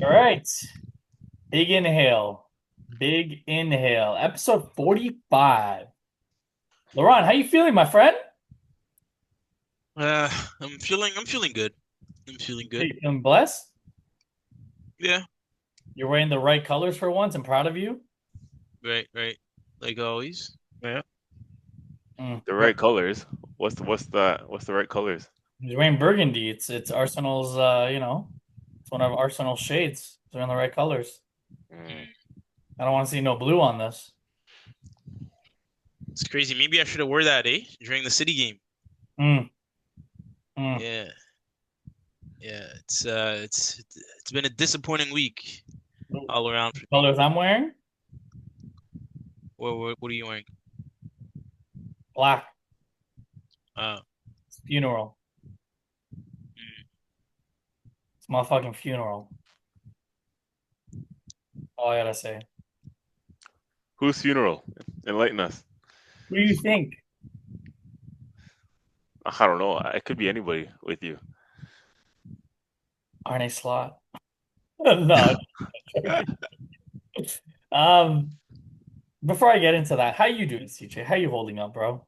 All right. Big inhale. Big inhale. Episode 45. Laurent, how you feeling, my friend? Uh, I'm feeling good. I'm feeling Are good. you feeling blessed? Yeah, You're wearing the right colors for once. I'm proud of you. right, right. Like always. Yeah. The But right colors. What's the right colors? he's wearing burgundy. It's Arsenal's it's one of Arsenal's shades. They're in the right colors. Mm. I don't want to see no blue on this. It's crazy. Maybe I should have wore that, during the City game. Mm, mm. Yeah, yeah. It's been a disappointing week all around for me. Colors I'm wearing? What are you wearing? Black. Uh, It's funeral. mm. It's motherfucking funeral. All I gotta say. Whose funeral? Enlighten us. Who do you think? I don't know. It could be anybody with you. Arne Slot. No. Um, Before I get into that, how you doing, CJ? How you holding up, bro?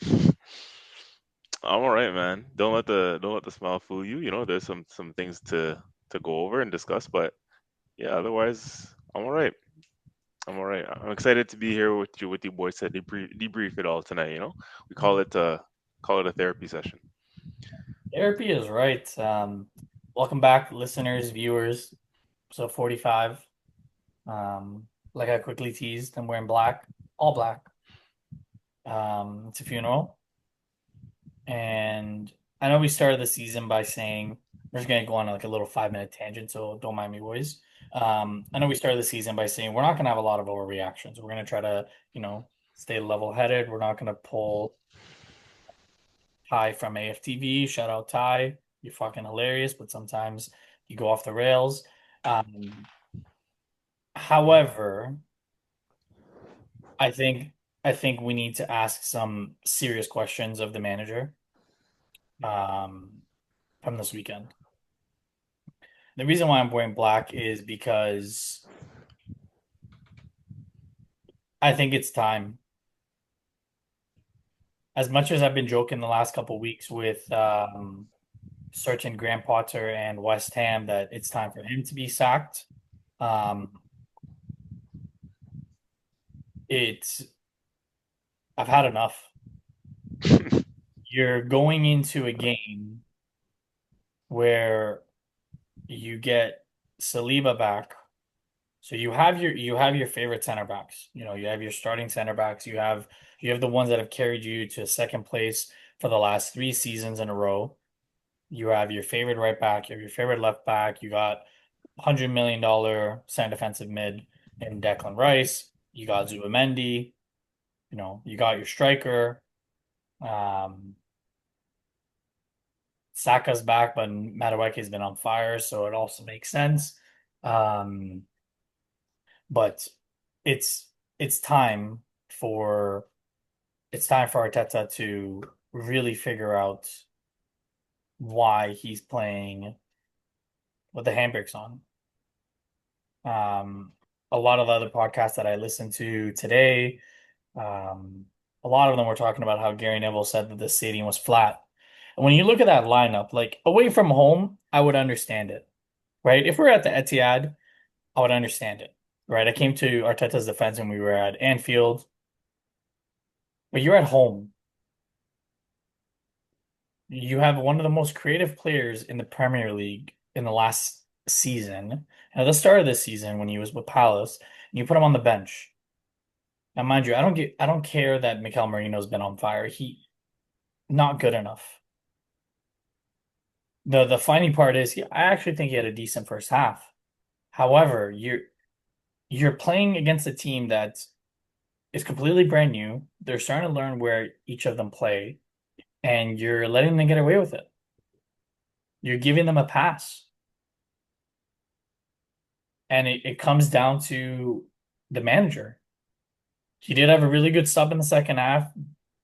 I'm all right, man. Don't let the smile fool you. You know, there's some things to go over and discuss, but yeah, otherwise, I'm all right. I'm all right. I'm excited to be here with you boys to debrief it all tonight. We call it a therapy session. Therapy is right. Welcome back, listeners, viewers. So 45. Like I quickly teased, I'm wearing black, all black. It's a funeral. And I know we started the season by saying we're just gonna go on like a little 5 minute tangent, so don't mind me, boys. I know we started the season by saying we're not gonna have a lot of overreactions. We're gonna try to, stay level headed. We're not gonna pull Ty from AFTV. Shout out Ty. You're fucking hilarious, but sometimes you go off the rails. Um, However, I think I think we need to ask some serious questions of the manager um, from this weekend. The reason why I'm wearing black is because I think it's time. As much as I've been joking the last couple weeks with searching Graham Potter and West Ham that it's time for him to be sacked. Um, it's I've had enough. You're going into a game where you get Saliba back. So you have your favorite center backs. You have your starting center backs. You have the ones that have carried you to second place for the last 3 seasons in a row. You have your favorite right back, you have your favorite left back, you got $100 million center defensive mid in Declan Rice, you got Zubamendi, you got your striker. Um, Saka's back, but Madueke's been on fire, so it also makes sense. Um, but it's it's time for it's time for Arteta to really figure out why he's playing with the handbrakes on. Um, a lot of the other podcasts that I listened to today, um, a lot of them were talking about how Gary Neville said that the stadium was flat. And when you look at that lineup, like away from home, I would understand it, right? If we're at the Etihad, I would understand it, right? I came to Arteta's defense when we were at Anfield, but you're at home. You have one of the most creative players in the Premier League in the last season. And at the start of this season, when he was with Palace, and you put him on the bench. Now, mind you, I don't care that Mikel Merino's been on fire. He not good enough. The funny part is, I actually think he had a decent first half. However, you're playing against a team that is completely brand new. They're starting to learn where each of them play, and you're letting them get away with it. You're giving them a pass. And it comes down to the manager. He did have a really good sub in the second half.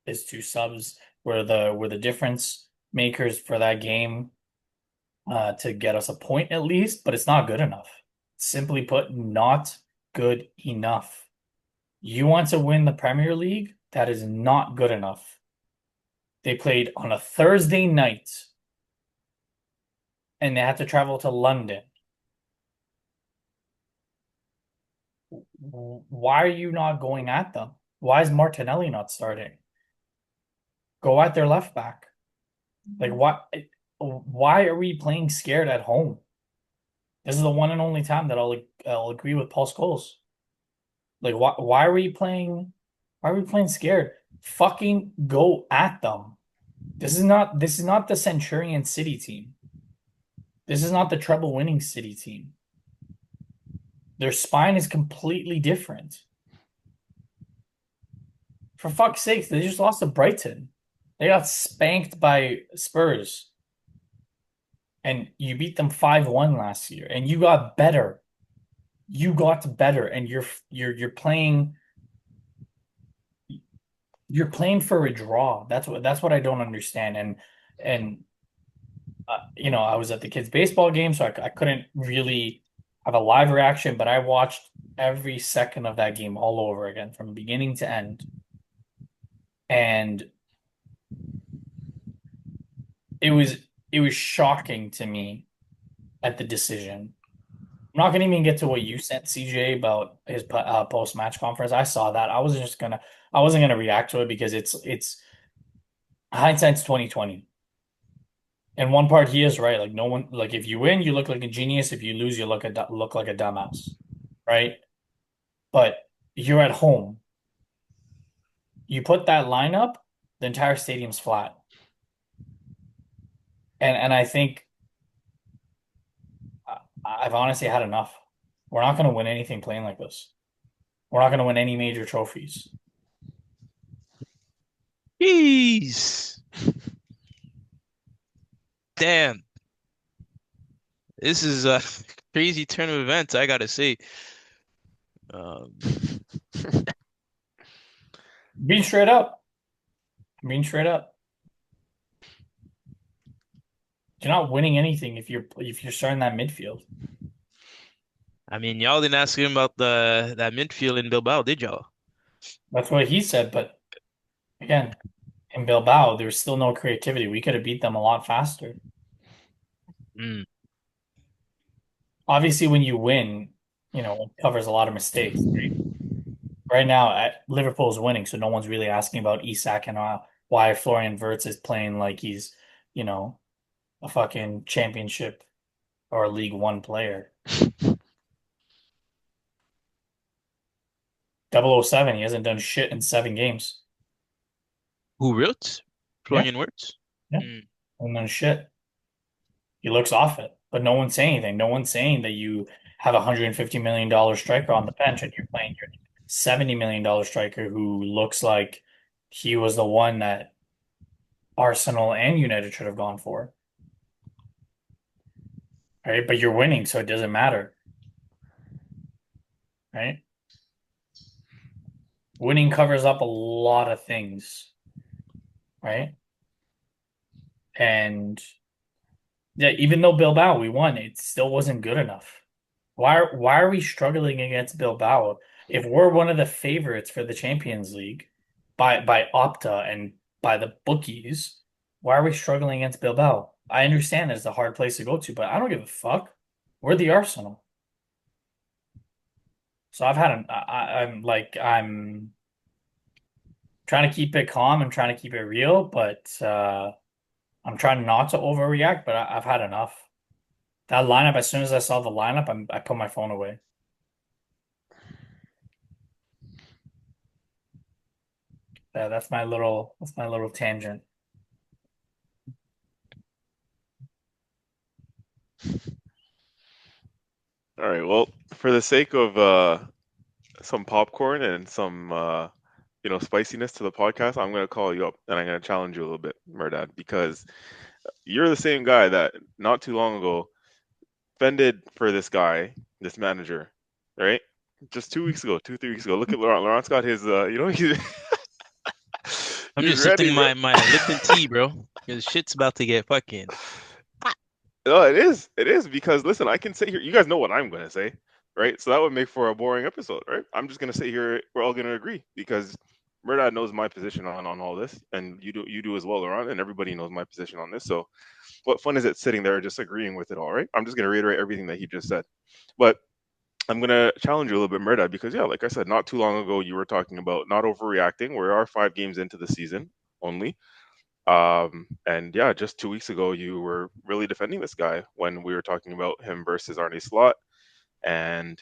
His two subs were the difference makers for that game. to get us a point at least, but it's not good enough. Simply put, not good enough. You want to win the Premier League? That is not good enough. They played on a Thursday night and they had to travel to London. Why are you not going at them? Why is Martinelli not starting? Go at their left back. Like, why are we playing scared at home? This is the one and only time that I'll agree with Paul Scholes. Like, why are we playing? Why are we playing scared? Fucking go at them. This is not the Centurion City team. This is not the treble winning City team. Their spine is completely different. For fuck's sake, they just lost to Brighton. They got spanked by Spurs. And you beat them 5-1 last year. And you got better. You got better. And you're playing for a draw. That's what I don't understand. And I was at the kids' baseball game, so I couldn't really have a live reaction, but I watched every second of that game all over again from beginning to end. And it was shocking to me at the decision. I'm not gonna even get to what you sent CJ about his post-match conference. I saw that. I wasn't gonna react to it because it's hindsight's 2020. And one part he is right. Like no one, like if you win, you look like a genius. If you lose, you look like a dumbass, right? But you're at home. You put that lineup, the entire stadium's flat. And I think I've honestly had enough. We're not going to win anything playing like this. We're not going to win any major trophies. Jeez. Damn. This is a crazy turn of events, I gotta say. Being straight up. Being straight up. You're not winning anything if you're starting that midfield. I mean, y'all didn't ask him about that midfield in Bilbao, did y'all? That's what he said, but again, in Bilbao, there's still no creativity. We could have beat them a lot faster. Mm. Obviously, when you win, it covers a lot of mistakes. Right now, Liverpool's winning, so no one's really asking about Isak and why Florian Wirtz is playing like he's, a fucking championship or a League One player. 007, he hasn't done shit in 7 games. Who wrote? Yeah, Florian Wirtz? yeah, Mm. hasn't done shit. He looks off it, but no one's saying anything. No one's saying that you have a $150 million striker on the bench and you're playing your $70 million striker who looks like he was the one that Arsenal and United should have gone for. Right? But you're winning, so it doesn't matter. Right? Winning covers up a lot of things. Right? And yeah, even though Bilbao we won, it still wasn't good enough. Why are we struggling against Bilbao if we're one of the favorites for the Champions League by Opta and by the bookies? Why are we struggling against Bilbao? I understand it's a hard place to go to, but I don't give a fuck. We're the Arsenal. So I'm trying to keep it calm. I'm trying to keep it real, but I'm trying not to overreact. But I've had enough. That lineup, as soon as I saw the lineup, I put my phone away. Yeah, that's my little tangent. All right. Well, for the sake of some popcorn and some spiciness to the podcast, I'm gonna call you up and I'm gonna challenge you a little bit, Mehrdad, because you're the same guy that not too long ago fended for this guy, this manager, right? Just 2 weeks ago, 3 weeks ago. Look at Laurent. Laurent's got his, he's I'm he's just ready, sipping bro. my Lipton tea, bro. Because shit's about to get fucking. No, it is. It is because listen, I can sit here. You guys know what I'm going to say, right? So that would make for a boring episode, right? I'm just going to sit here. We're all going to agree because Mehrdad knows my position on all this, and you do as well, Laurent, and everybody knows my position on this. So what fun is it sitting there just agreeing with it all, right? I'm just going to reiterate everything that he just said, but I'm going to challenge you a little bit, Mehrdad, because yeah, like I said, not too long ago you were talking about not overreacting. We are 5 games into the season only. And yeah, just 2 weeks ago, you were really defending this guy when we were talking about him versus Arne Slot. And,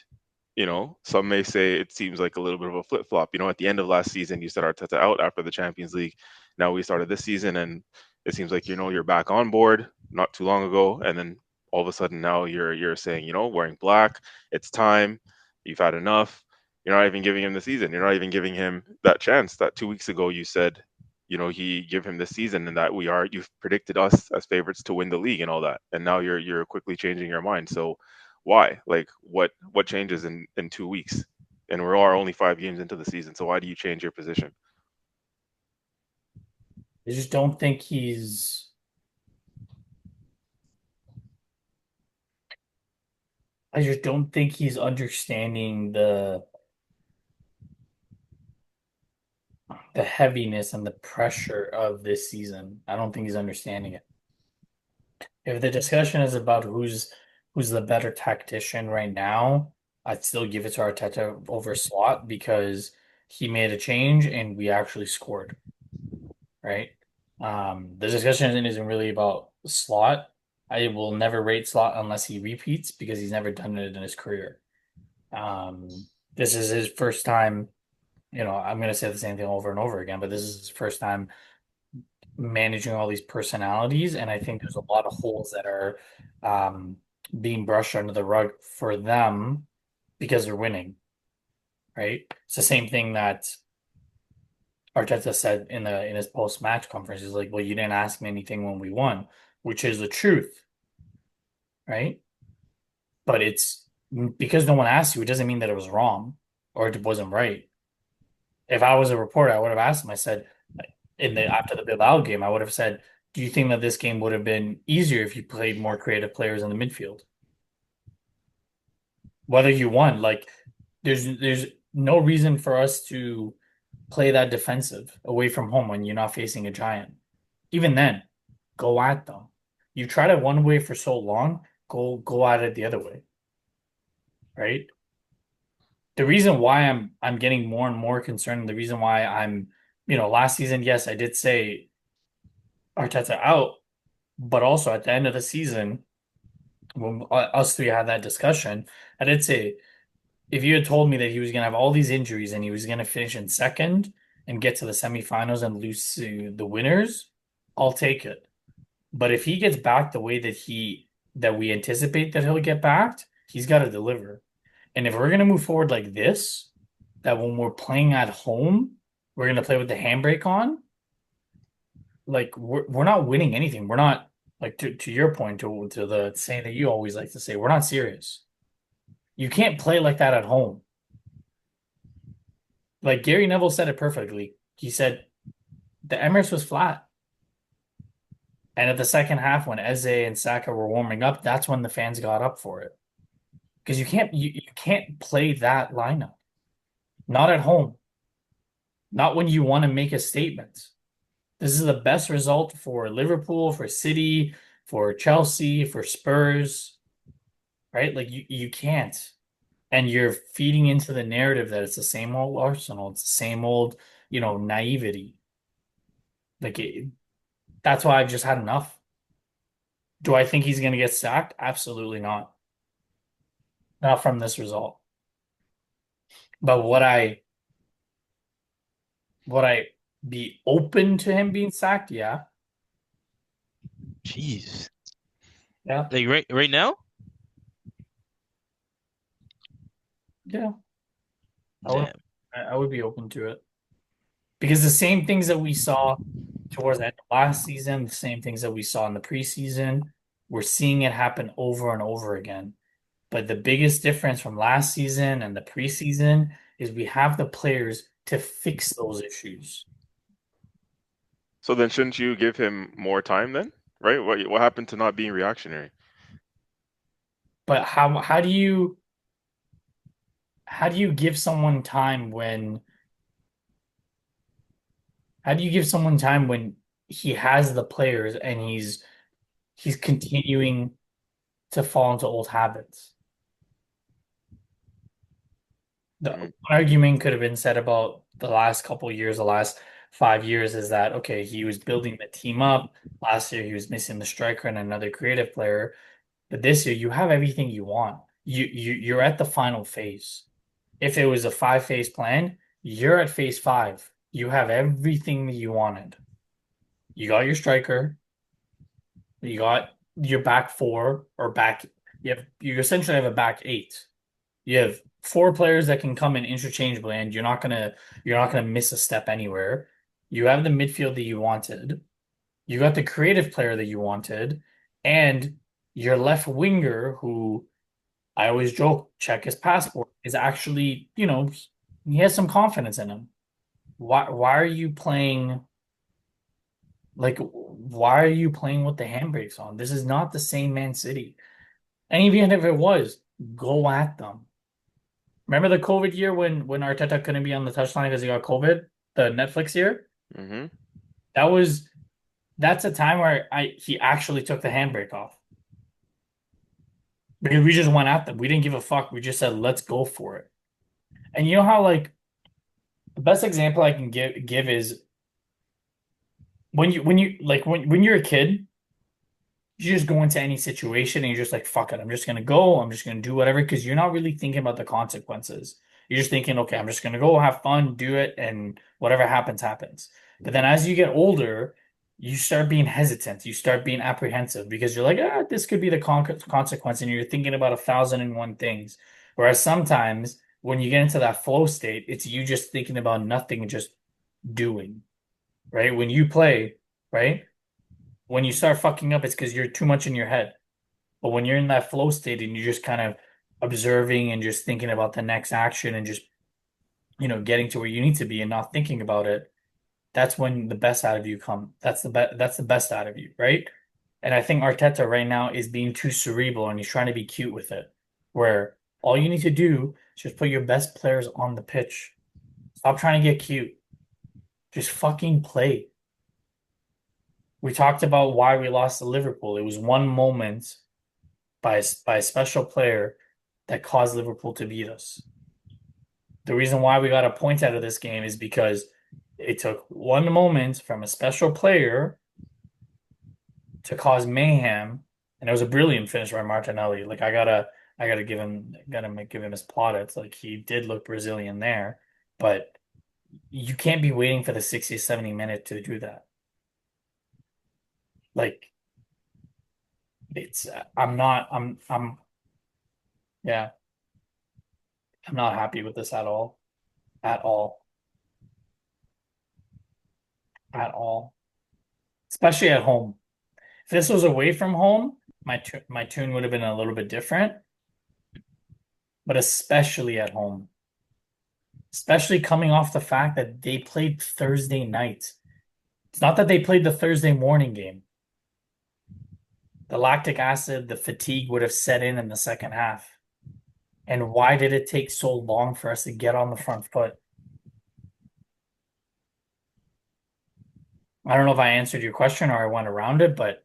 some may say it seems like a little bit of a flip flop. At the end of last season, you said Arteta out after the Champions League. Now we started this season, and it seems like, you're back on board not too long ago. And then all of a sudden now you're saying, wearing black, it's time. You've had enough. You're not even giving him the season. You're not even giving him that chance that 2 weeks ago you said he give him the season and that you've predicted us as favorites to win the league and all that. And now you're quickly changing your mind. So why? Like what changes in 2 weeks? And we're all only 5 games into the season. So why do you change your position? I just don't think he's. I just don't think he's understanding the heaviness and the pressure of this season. I don't think he's understanding it. If the discussion is about who's the better tactician right now, I'd still give it to Arteta over Slot because he made a change and we actually scored, right? The discussion isn't really about Slot. I will never rate Slot unless he repeats because he's never done it in his career. This is his first time, I'm going to say the same thing over and over again, but this is his first time managing all these personalities, and I think there's a lot of holes that are being brushed under the rug for them because they're winning, right? It's the same thing that Arteta said in his post match conference. He's like, "Well, you didn't ask me anything when we won," which is the truth, right? But it's because no one asked you, it doesn't mean that it was wrong or it wasn't right. If I was a reporter, I would have asked him. I said, after the Bilbao game, I would have said, "Do you think that this game would have been easier if you played more creative players in the midfield? Whether you won, like there's no reason for us to play that defensive away from home when you're not facing a giant. Even then, go at them. You tried it one way for so long, go at it the other way, right? The reason why I'm getting more and more concerned, the reason why last season, yes, I did say Arteta out, but also at the end of the season, when us three had that discussion, I did say if you had told me that he was going to have all these injuries and he was going to finish in second and get to the semifinals and lose to the winners, I'll take it. But if he gets back the way that we anticipate that he'll get backed, he's got to deliver. And if we're going to move forward like this, that when we're playing at home, we're going to play with the handbrake on, like we're not winning anything. We're not like to your point to the saying that you always like to say, we're not serious. You can't play like that at home. Like Gary Neville said it perfectly. He said the Emirates was flat. And at the second half, when Eze and Saka were warming up, that's when the fans got up for it. Because you can't play that lineup. Not at home. Not when you want to make a statement. This is the best result for Liverpool, for City, for Chelsea, for Spurs, right? Like you can't. And you're feeding into the narrative that it's the same old Arsenal, it's the same old, naivety. That's why I've just had enough. Do I think he's going to get sacked? Absolutely not. Not from this result. But would I be open to him being sacked? Yeah. Jeez. Yeah. Like right now? Yeah. I would Damn. I would be open to it. Because the same things that we saw towards the end of last season, the same things that we saw in the preseason, we're seeing it happen over and over again. But the biggest difference from last season and the preseason is we have the players to fix those issues. So then shouldn't you give him more time then? Right? What happened to not being reactionary? But how do you give someone time when how do you give someone time when he has the players and he's continuing to fall into old habits? The Mm, argument could have been said about the last couple of years, the last 5 years, is that okay, he was building the team up. Last year he was missing the striker and another creative player. But this year you have everything you want. You're at the final phase. If it was a five-phase plan, you're at phase five. You have everything that you wanted. You got your striker, you got your back four or back you essentially have a back eight. You have four players that can come in interchangeably, and you're not gonna miss a step anywhere. You have the midfield that you wanted. You got the creative player that you wanted, and your left winger, who I always joke, check his passport, is actually, he has some confidence in him. Why are you playing why are you playing with the handbrakes on? This is not the same Man City. And even if it was, go at them. Remember the COVID year when Arteta couldn't be on the touchline because he got COVID? The Netflix year? hmm That was that's a time where I he actually took the handbrake off. Because we just went at them. We didn't give a fuck. We just said, let's go for it. And you know how the best example I can give is when you're a kid, you just go into any situation and you're just like, fuck it, I'm just gonna go, I'm just gonna do whatever, because you're not really thinking about the consequences. You're just thinking, okay, I'm just gonna go have fun, do it, and whatever happens, happens. But then as you get older, you start being hesitant, you start being apprehensive because you're like, this could be the consequence, and you're thinking about 1,001 things. Whereas sometimes when you get into that flow state, it's you just thinking about nothing and just doing, right? When you play, right? When you start fucking up, it's because you're too much in your head. But when you're in that flow state and you're just kind of observing and just thinking about the next action and just, getting to where you need to be and not thinking about it, that's when the best out of you come. That's the best out of you, right? And I think Arteta right now is being too cerebral and he's trying to be cute with it, where all you need to do is just put your best players on the pitch. Stop trying to get cute. Just fucking play. We talked about why we lost to Liverpool. It was one moment by a special player that caused Liverpool to beat us. The reason why we got a point out of this game is because it took one moment from a special player to cause mayhem, and it was a brilliant finish by Martinelli. Like I gotta give him his plaudits. Like he did look Brazilian there, but you can't be waiting for the 60, 70 minute to do that. Like it's yeah, I'm not happy with this at all. At all. At all. Especially at home. If this was away from home, my tune would have been a little bit different, but especially at home. Especially coming off the fact that they played Thursday night. It's not that they played the Thursday morning game. The lactic acid, the fatigue would have set in the second half. And why did it take so long for us to get on the front foot? I don't know if I answered your question or I went around it, but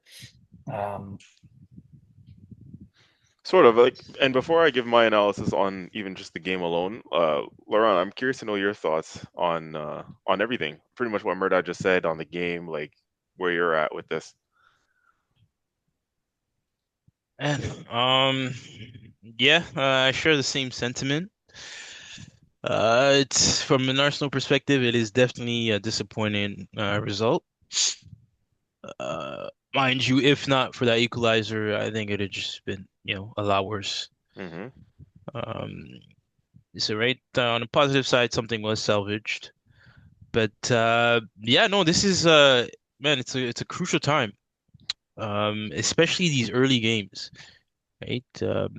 um, Sort of like, and before I give my analysis on even just the game alone, Laurent, I'm curious to know your thoughts on everything. Pretty much what Mehrdad just said on the game, like where you're at with this. And yeah, I share the same sentiment. It's from an Arsenal perspective, it is definitely a disappointing result. Mind you, if not for that equalizer, I think it'd just been, a lot worse. hmm Um, so right on the positive side, something was salvaged. But yeah, no, this is man, it's a crucial time. Especially these early games, right?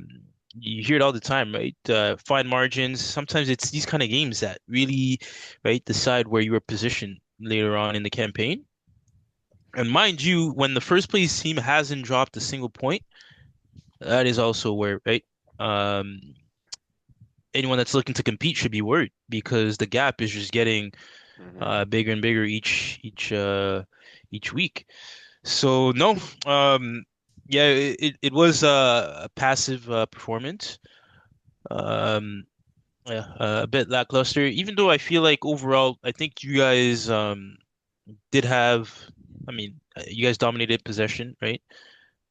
You hear it all the time, right? Fine margins. Sometimes it's these kind of games that really, right, decide where you are positioned later on in the campaign. And mind you, when the first place team hasn't dropped a single point, that is also where, right? Um, Anyone that's looking to compete should be worried because the gap is just getting Hmm. bigger and bigger each week. So no, um, yeah, it was a passive performance. Um, yeah, a bit lackluster. Even though I feel like overall, I think you guys did have. I mean, you guys dominated possession, right?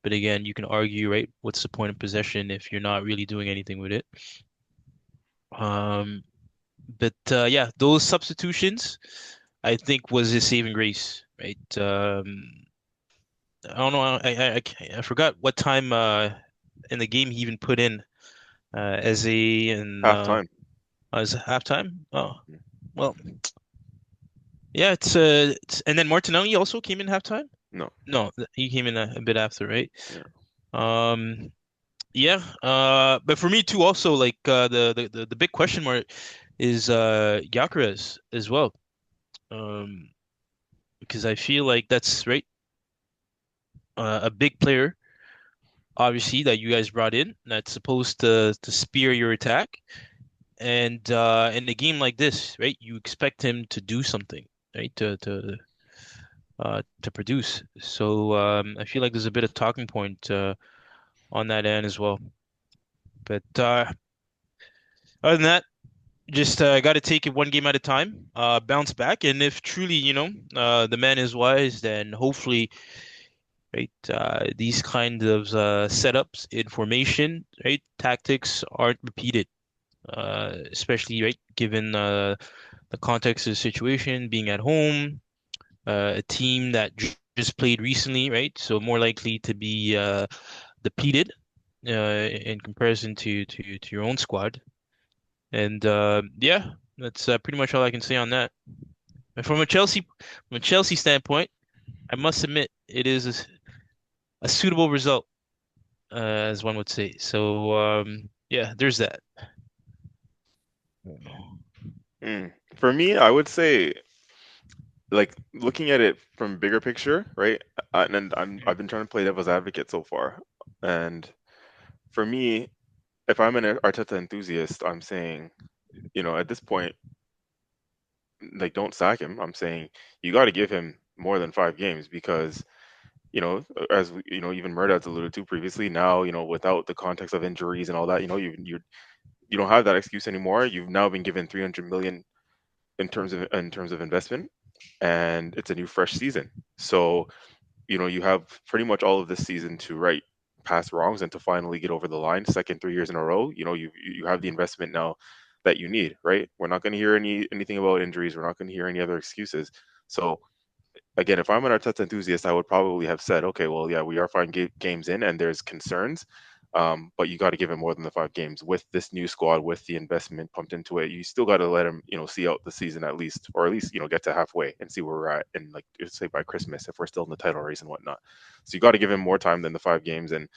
But again, you can argue, right? What's the point of possession if you're not really doing anything with it? Um, but yeah, those substitutions, I think, was his saving grace, right? I don't know. I forgot what time in the game he even put in as a and Halftime. as halftime. Oh, Mhm. well, yeah, and then Martinelli also came in halftime. No. No, he came in a bit after, right? Yeah. Um, yeah. But for me too, also like the big question mark is Gyökeres as well. Um, because I feel like that's right, a big player, obviously that you guys brought in that's supposed to spear your attack. And in a game like this, right, you expect him to do something, right, to produce. So I feel like there's a bit of talking point on that end as well. But other than that, just got to take it one game at a time, bounce back, and if truly, the man is wise, then hopefully, right, these kind of setups in formation, right, tactics aren't repeated, especially right given the context of the situation, being at home, a team that just played recently, right, so more likely to be depleted in comparison to your own squad. And yeah, that's pretty much all I can say on that. And from a Chelsea standpoint, I must admit it is a suitable result, as one would say. So yeah, there's that. Mm. For me, I would say, like, looking at it from bigger picture, right? And I've been trying to play devil's advocate so far, and for me, if I'm an Arteta enthusiast, I'm saying, at this point, like, don't sack him. I'm saying you got to give him more than 5 games because, as even Mehrdad's alluded to previously. Now, without the context of injuries and all that, you don't have that excuse anymore. You've now been given 300 million in terms of investment, and it's a new fresh season. So you have pretty much all of this season to right past wrongs and to finally get over the line. Second 3 years in a row, you have the investment now that you need. Right? We're not going to hear anything about injuries. We're not going to hear any other excuses. So again, if I'm an Arteta enthusiast, I would probably have said, okay, well, yeah, we are 5 games in, and there's concerns, but you got to give him more than the 5 games with this new squad, with the investment pumped into it. You still got to let him, see out the season at least, or at least get to halfway and see where we're at, and like say by Christmas if we're still in the title race and whatnot. So you got to give him more time than the 5 games. And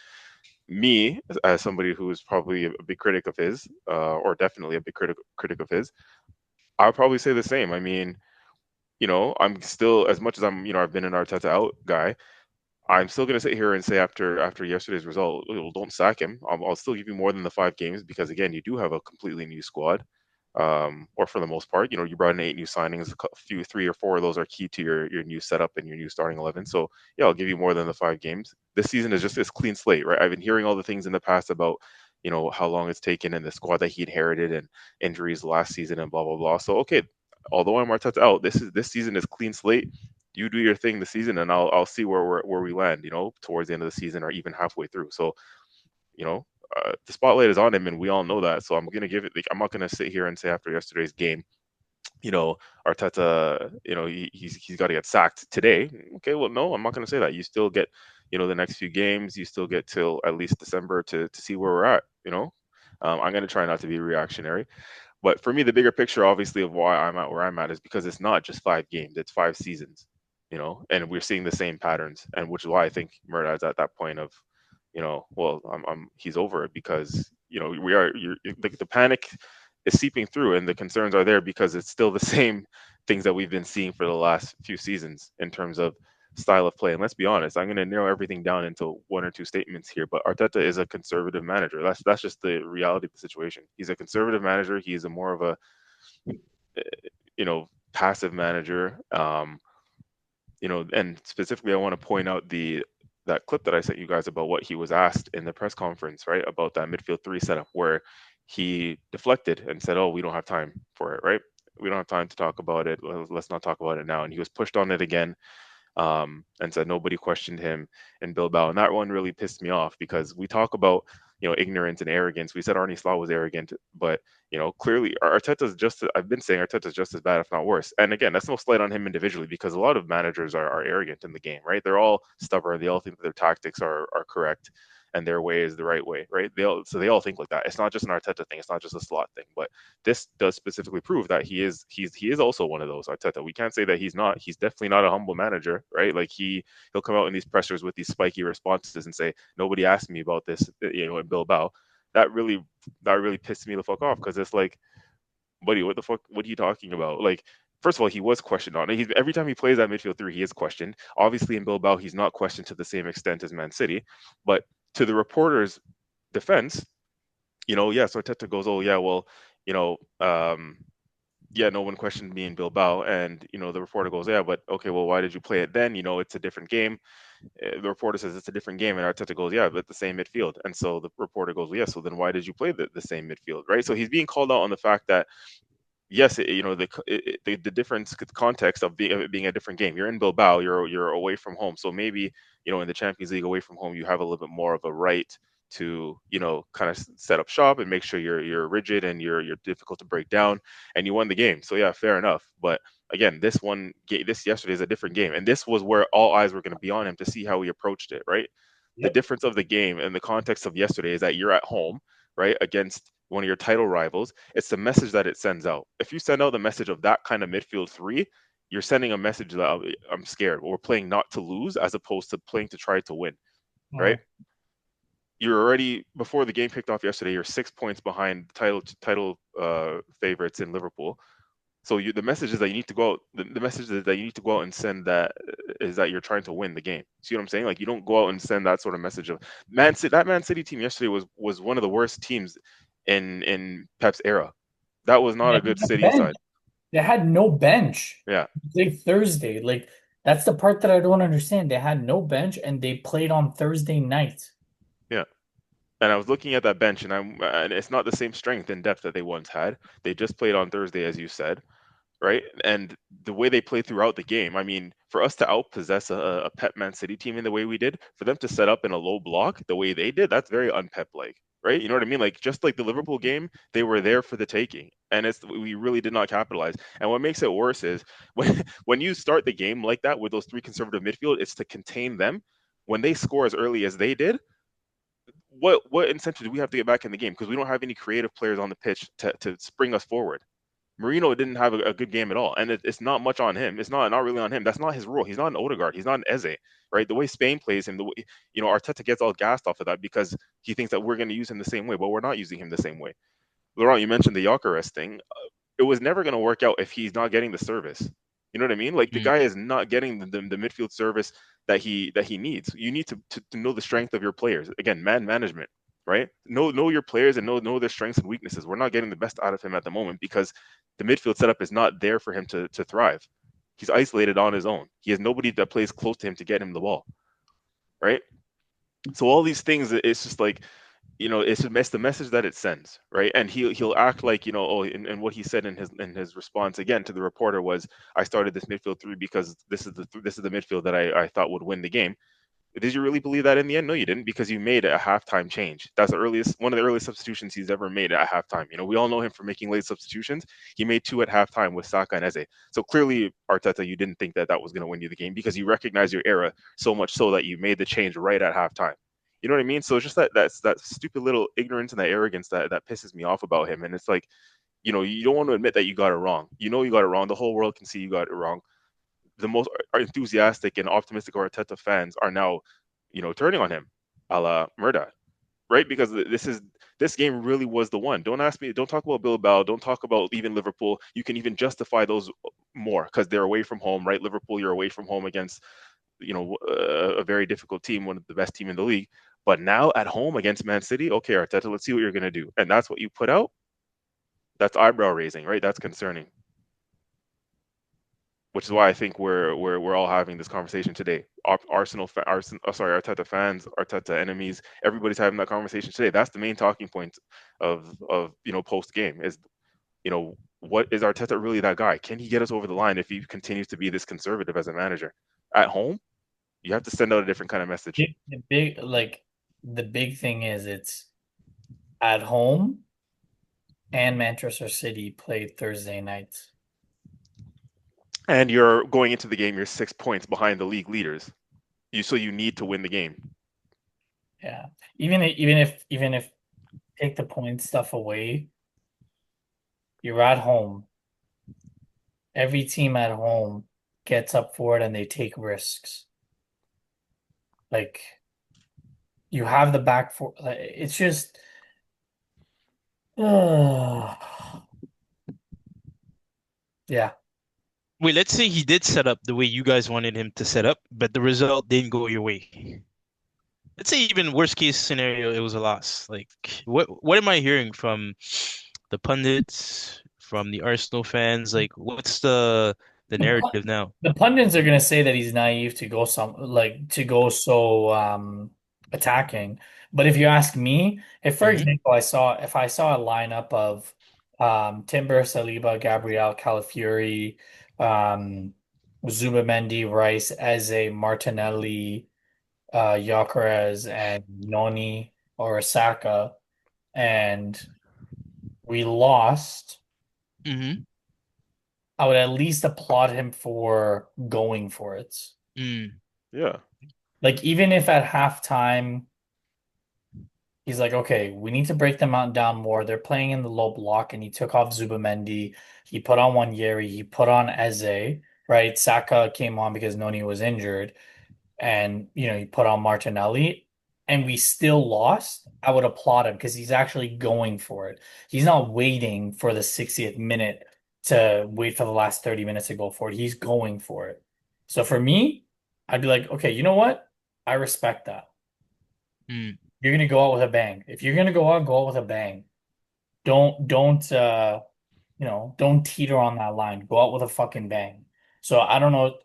me, as somebody who is probably a big critic of his, or definitely a big critic of his, I'll probably say the same. I mean, I'm still, as much as I've been an Arteta out guy, I'm still going to sit here and say after yesterday's result, well, don't sack him. I'll still give you more than the 5 games because again, you do have a completely new squad, or for the most part, you brought in 8 new signings. A few, 3 or 4 of those are key to your new setup and your new starting 11. So yeah, I'll give you more than the 5 games. This season is just this clean slate, right? I've been hearing all the things in the past about how long it's taken and the squad that he inherited and injuries last season and blah blah blah. So okay, although I'm Arteta out, this season is clean slate. You do your thing this season, and I'll see where we land. Towards the end of the season or even halfway through. So you know, the spotlight is on him, and we all know that. So I'm gonna give it. Like, I'm not gonna sit here and say after yesterday's game, Arteta, he's got to get sacked today. Okay, well, no, I'm not gonna say that. You still get, the next few games. You still get till at least December to see where we're at. I'm gonna try not to be reactionary. But for me, the bigger picture, obviously, of why I'm at where I'm at is because it's not just 5 games; it's 5 seasons. And we're seeing the same patterns, and which is why I think Mehrdad's at that point of, well, he's over it because we are the panic is seeping through, and the concerns are there because it's still the same things that we've been seeing for the last few seasons in terms of style of play. And let's be honest, I'm going to narrow everything down into one or two statements here. But Arteta is a conservative manager. That's just the reality of the situation. He's a conservative manager. He's a more of a passive manager. And specifically, I want to point out that clip that I sent you guys about what he was asked in the press conference, right, about that midfield three setup, where he deflected and said, "Oh, we don't have time for it, right? We don't have time to talk about it. Let's not talk about it now." And he was pushed on it again, and said nobody questioned him in Bilbao. And that one really pissed me off because we talk about, ignorance and arrogance. We said Arne Slot was arrogant, but, clearly Arteta's I've been saying Arteta's just as bad, if not worse. And again, that's no slight on him individually because a lot of managers are arrogant in the game, right? They're all stubborn. They all think that their tactics are correct and their way is the right way, right? They all think like that. It's not just an Arteta thing. It's not just a Slot thing, but this does specifically prove that he is also one of those. Arteta, we can't say that he's not. He's definitely not a humble manager, right? Like he'll come out in these pressers with these spiky responses and say nobody asked me about this, in Bilbao. That really pissed me the fuck off because it's like, buddy, what the fuck? What are you talking about? Like, first of all, he was questioned on it. Every time he plays that midfield three, he is questioned. Obviously, in Bilbao, he's not questioned to the same extent as Man City, but to the reporter's defense, so Arteta goes, "Oh yeah, well, you know, yeah, no one questioned me in Bilbao," and the reporter goes, "Yeah, but okay, well, why did you play it then? It's a different game." The reporter says it's a different game, and Arteta goes, "Yeah, but the same midfield." And so the reporter goes, "Well, yeah, so then why did you play the same midfield, right?" So he's being called out on the fact that yes, the difference, the context of it being a different game. You're in Bilbao, you're away from home, so maybe in the Champions League away from home, you have a little bit more of a right to kind of set up shop and make sure you're rigid and you're difficult to break down, and you won the game. So yeah, fair enough. But again, this yesterday is a different game, and this was where all eyes were going to be on him to see how he approached it, right? The Yep. difference of the game and the context of yesterday is that you're at home, right, against one of your title rivals. It's the message that it sends out. If you send out the message of that kind of midfield three, you're sending a message that I'm scared. We're playing not to lose as opposed to playing to try to win, right? Mm. You're already, before the game kicked off yesterday, you're 6 points behind title favorites in Liverpool. So the message is that you need to go out. The message is that you need to go out and send that is that you're trying to win the game. See what I'm saying? Like you don't go out and send that sort of message of Man City. That Man City team yesterday was one of the worst teams in Pep's era. That was not They a good had City bench. side. They had no bench. Yeah, They played Thursday. Like that's the part that I don't understand. They had no bench and they played on Thursday night. yeah. And I was looking at that bench, and it's not the same strength and depth that they once had. They just played on Thursday, as you said, right? And the way they play throughout the game, I mean, for us to outpossess a Pep Man City team in the way we did, for them to set up in a low block the way they did, that's very unpep like, right? You know what I mean? Like just like the Liverpool game, they were there for the taking, and we really did not capitalize. And what makes it worse is when you start the game like that with those three conservative midfield, it's to contain them. When they score as early as they did, what incentive do we have to get back in the game? Because we don't have any creative players on the pitch to spring us forward. Marino didn't have a good game at all, and it's not much on him. It's not really on him. That's not his role. He's not an Odegaard. He's not an Eze, right? The way Spain plays him, the way Arteta gets all gassed off of that because he thinks that we're going to use him the same way, but we're not using him the same way. Laurent, you mentioned the Gyökeres thing. It was never going to work out if he's not getting the service. You know what I mean? Like the Mm. guy is not getting the midfield service that he needs. You need to know the strength of your players. Again, man management, right? Know your players and know their strengths and weaknesses. We're not getting the best out of him at the moment because the midfield setup is not there for him to thrive. He's isolated on his own. He has nobody that plays close to him to get him the ball, right? So all these things, it's just like it's the message that it sends, right? And he'll act like and what he said in his response again to the reporter was, I started this midfield three because this is the midfield that I thought would win the game. Did you really believe that in the end? No, you didn't, because you made a halftime change. That's one of the earliest substitutions he's ever made at halftime. We all know him for making late substitutions. He made two at halftime with Saka and Eze. So clearly, Arteta, you didn't think that was going to win you the game because you recognize your era so much so that you made the change right at halftime. You know what I mean? So it's just that stupid little ignorance and that arrogance that pisses me off about him. And it's like, you don't want to admit that you got it wrong. You got it wrong. The whole world can see you got it wrong. The most enthusiastic and optimistic Arteta fans are now, turning on him, a la Mehrdad, right? Because this game really was the one. Don't ask me. Don't talk about Bilbao. Don't talk about even Liverpool. You can even justify those more because they're away from home, right? Liverpool, you're away from home against a very difficult team, one of the best team in the league. But now at home against Man City, okay, Arteta, let's see what you're gonna do, and that's what you put out. That's eyebrow raising, right? That's concerning. Which is why I think we're all having this conversation today. Arteta fans, Arteta enemies, everybody's having that conversation today. That's the main talking point of post game is what is Arteta really that guy? Can he get us over the line if he continues to be this conservative as a manager? At home, you have to send out a different kind of message. The big thing is it's at home and Manchester City played Thursday nights. And you're going into the game, you're 6 points behind the league leaders. So you need to win the game. Yeah. Even if take the point stuff away, you're at home. Every team at home gets up for it and they take risks. Like you have the back for it's just yeah. Wait, let's say he did set up the way you guys wanted him to set up, but the result didn't go your way. Let's say even worst case scenario, it was a loss. Like, what am I hearing from the pundits, from the Arsenal fans? Like, what's the The, pu- narrative now? the pundits are gonna say that he's naive to go so attacking. But if you ask me, if for Hmm. example if I saw a lineup of Timber, Saliba, Gabriel, Calafiori, Zubimendi, Rice, Eze, Martinelli, Gyökeres, and Noni or Saka, and we lost, Hmm. I would at least applaud him for going for it. Mm. Yeah. Like even if at halftime he's like, okay, we need to break them out down more. They're playing in the low block, and he took off Zubimendi. He put on one Yeri. He put on Eze. Right, Saka came on because Noni was injured, and he put on Martinelli, and we still lost. I would applaud him because he's actually going for it. He's not waiting for the 60th minute to wait for the last 30 minutes to go for it. He's going for it. So for me, I'd be like, okay, you know what? I respect that. Mm. You're gonna go out with a bang. If you're gonna go out with a bang. Don't teeter on that line. Go out with a fucking bang. So I don't know.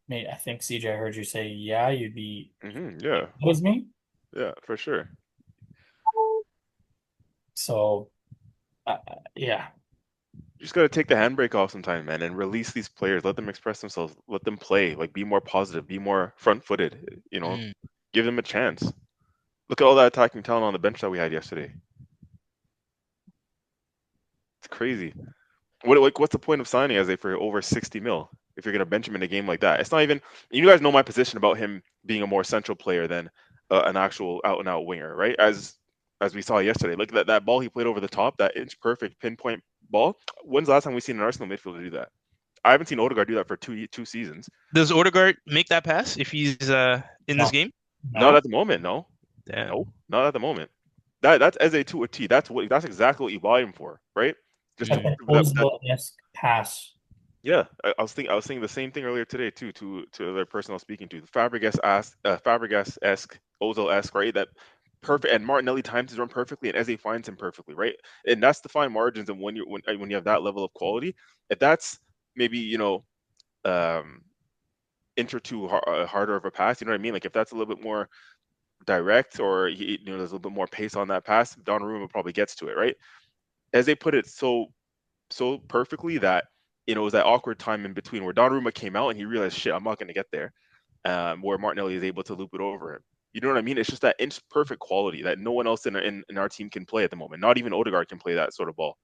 I think CJ, I heard you say, yeah, you'd be. Yeah. That was me. Yeah, for sure. So yeah. You just got to take the handbrake off sometime, man, and release these players. Let them express themselves. Let them play. Like, be more positive. Be more front-footed. Mm. Give them a chance. Look at all that attacking talent on the bench that we had yesterday. It's crazy. What's the point of signing Eze for over 60 mil if you're gonna bench him in a game like that? It's not even. You guys know my position about him being a more central player than an actual out-and-out winger, right? As we saw yesterday, look at that ball he played over the top, that inch perfect pinpoint ball. When's the last time we've seen an Arsenal midfielder do that? I haven't seen Odegaard do that for two seasons. Does Odegaard make that pass if he's in this No, game? Not no. at the moment, no, Damn. no, not at the moment. That's Eze to a T. That's exactly what you buy him for, right? Just to Like Mm. a that, that Ozil-esque pass. Yeah, I was thinking the same thing earlier today too to the other person I was speaking to. The Fabregas-esque, Ozil-esque, right? That perfect, and Martinelli times his run perfectly, and Eze finds him perfectly, right? And that's the fine margins. And when you have that level of quality, if that's maybe um harder of a pass, you know what I mean? Like if that's a little bit more direct, or there's a little bit more pace on that pass, Donnarumma probably gets to it, right? Eze put it so perfectly that it was that awkward time in between where Donnarumma came out and he realized, shit, I'm not going to get there. Where Martinelli is able to loop it over him. You know what I mean? It's just that inch perfect quality that no one else in our team can play at the moment. Not even Odegaard can play that sort of ball,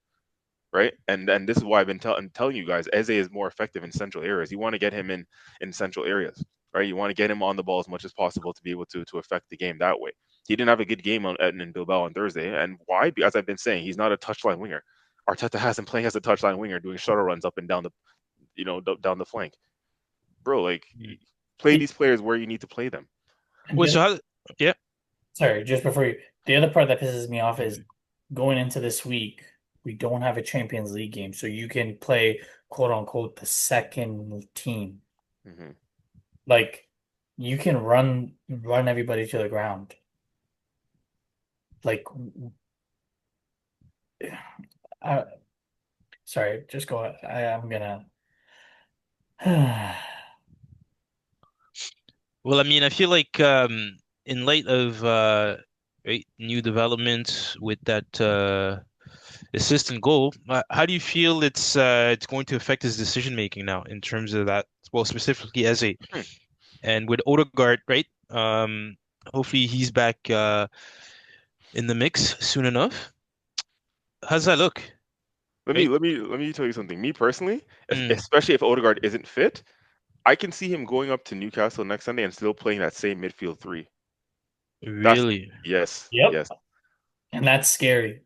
right? And this is why I'm telling you guys, Eze is more effective in central areas. You want to get him in central areas, right? You want to get him on the ball as much as possible to be able to affect the game that way. He didn't have a good game in Bilbao on Thursday, and why? Because I've been saying he's not a touchline winger. Arteta has him playing as a touchline winger, doing shuttle runs up and down down the flank, bro. Like, Mm. play The, these players where you need to play them. and Wait, the so other, how? Yeah. sorry, just before you, the other part that pisses me off is Mm. going into this week, we don't have a Champions League game, so you can play quote unquote the second team. Hmm. Like you can run everybody to the ground. Like, uh, sorry, just go. I'm gonna. Well, I mean, I feel like in light of right, new developments with that assistant goal, how do you feel it's going to affect his decision making now in terms of that? Well, specifically as a Hmm. and with Odegaard, right? Hopefully he's back in the mix soon enough. How's that look? Right? Let me tell you something. Me personally, Mm, especially if Odegaard isn't fit, I can see him going up to Newcastle next Sunday and still playing that same midfield three. That's really? yes, Yep, yes, and that's scary.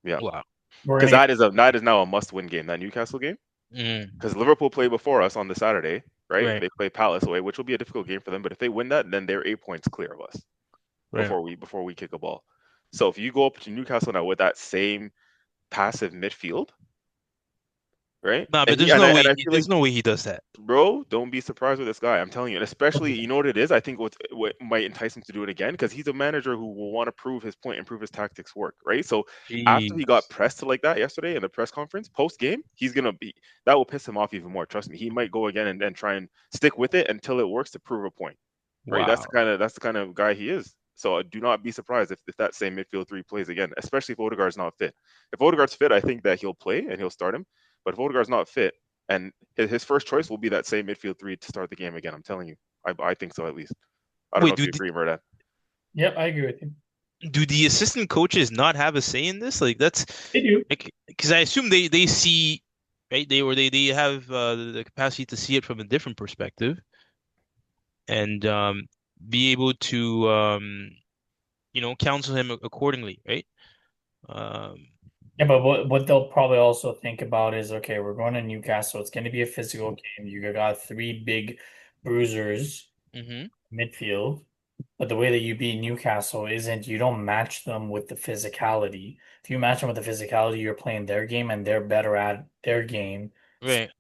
yeah. Wow. We're Because gonna. that is now a must-win game. That Newcastle game. Mm, Because Liverpool play before us on the Saturday, right? right, They play Palace away, which will be a difficult game for them. But if they win that, then they're 8 points clear of us right. before we kick a ball. So if you go up to Newcastle now with that same passive midfield, right? Nah, but And he there's no and way I feel like there's no way he does that. bro, don't be surprised with this guy. I'm telling you, and especially you know what it is. I think what might entice him to do it again because he's a manager who will want to prove his point and prove his tactics work, right? So after he got Jeez. pressed like that yesterday in the press conference post game, he's gonna be that will piss him off even more. Trust me, he might go again and try and stick with it until it works to prove a point, right? Wow. That's the kind of guy he is. So do not be surprised if that same midfield three plays again, especially if Odegaard's not fit. If Odegaard's fit, I think that he'll play and he'll start him. But if Odegaard's not fit, and his first choice will be that same midfield three to start the game again. I'm telling you. I think so at least. I don't know Wait, if you agree, Mehrdad. Yep, I agree with you. do the assistant coaches not have a say in this? Like that's They do. like because I assume they see right they have the capacity to see it from a different perspective and be able to counsel him accordingly, right? Um, Yeah, but what they'll probably also think about is, okay, we're going to Newcastle. It's going to be a physical game. You got three big bruisers hmm midfield, but the way that you beat Newcastle isn't you don't match them with the physicality. If you match them with the physicality, you're playing their game and they're better at their game. So, Right.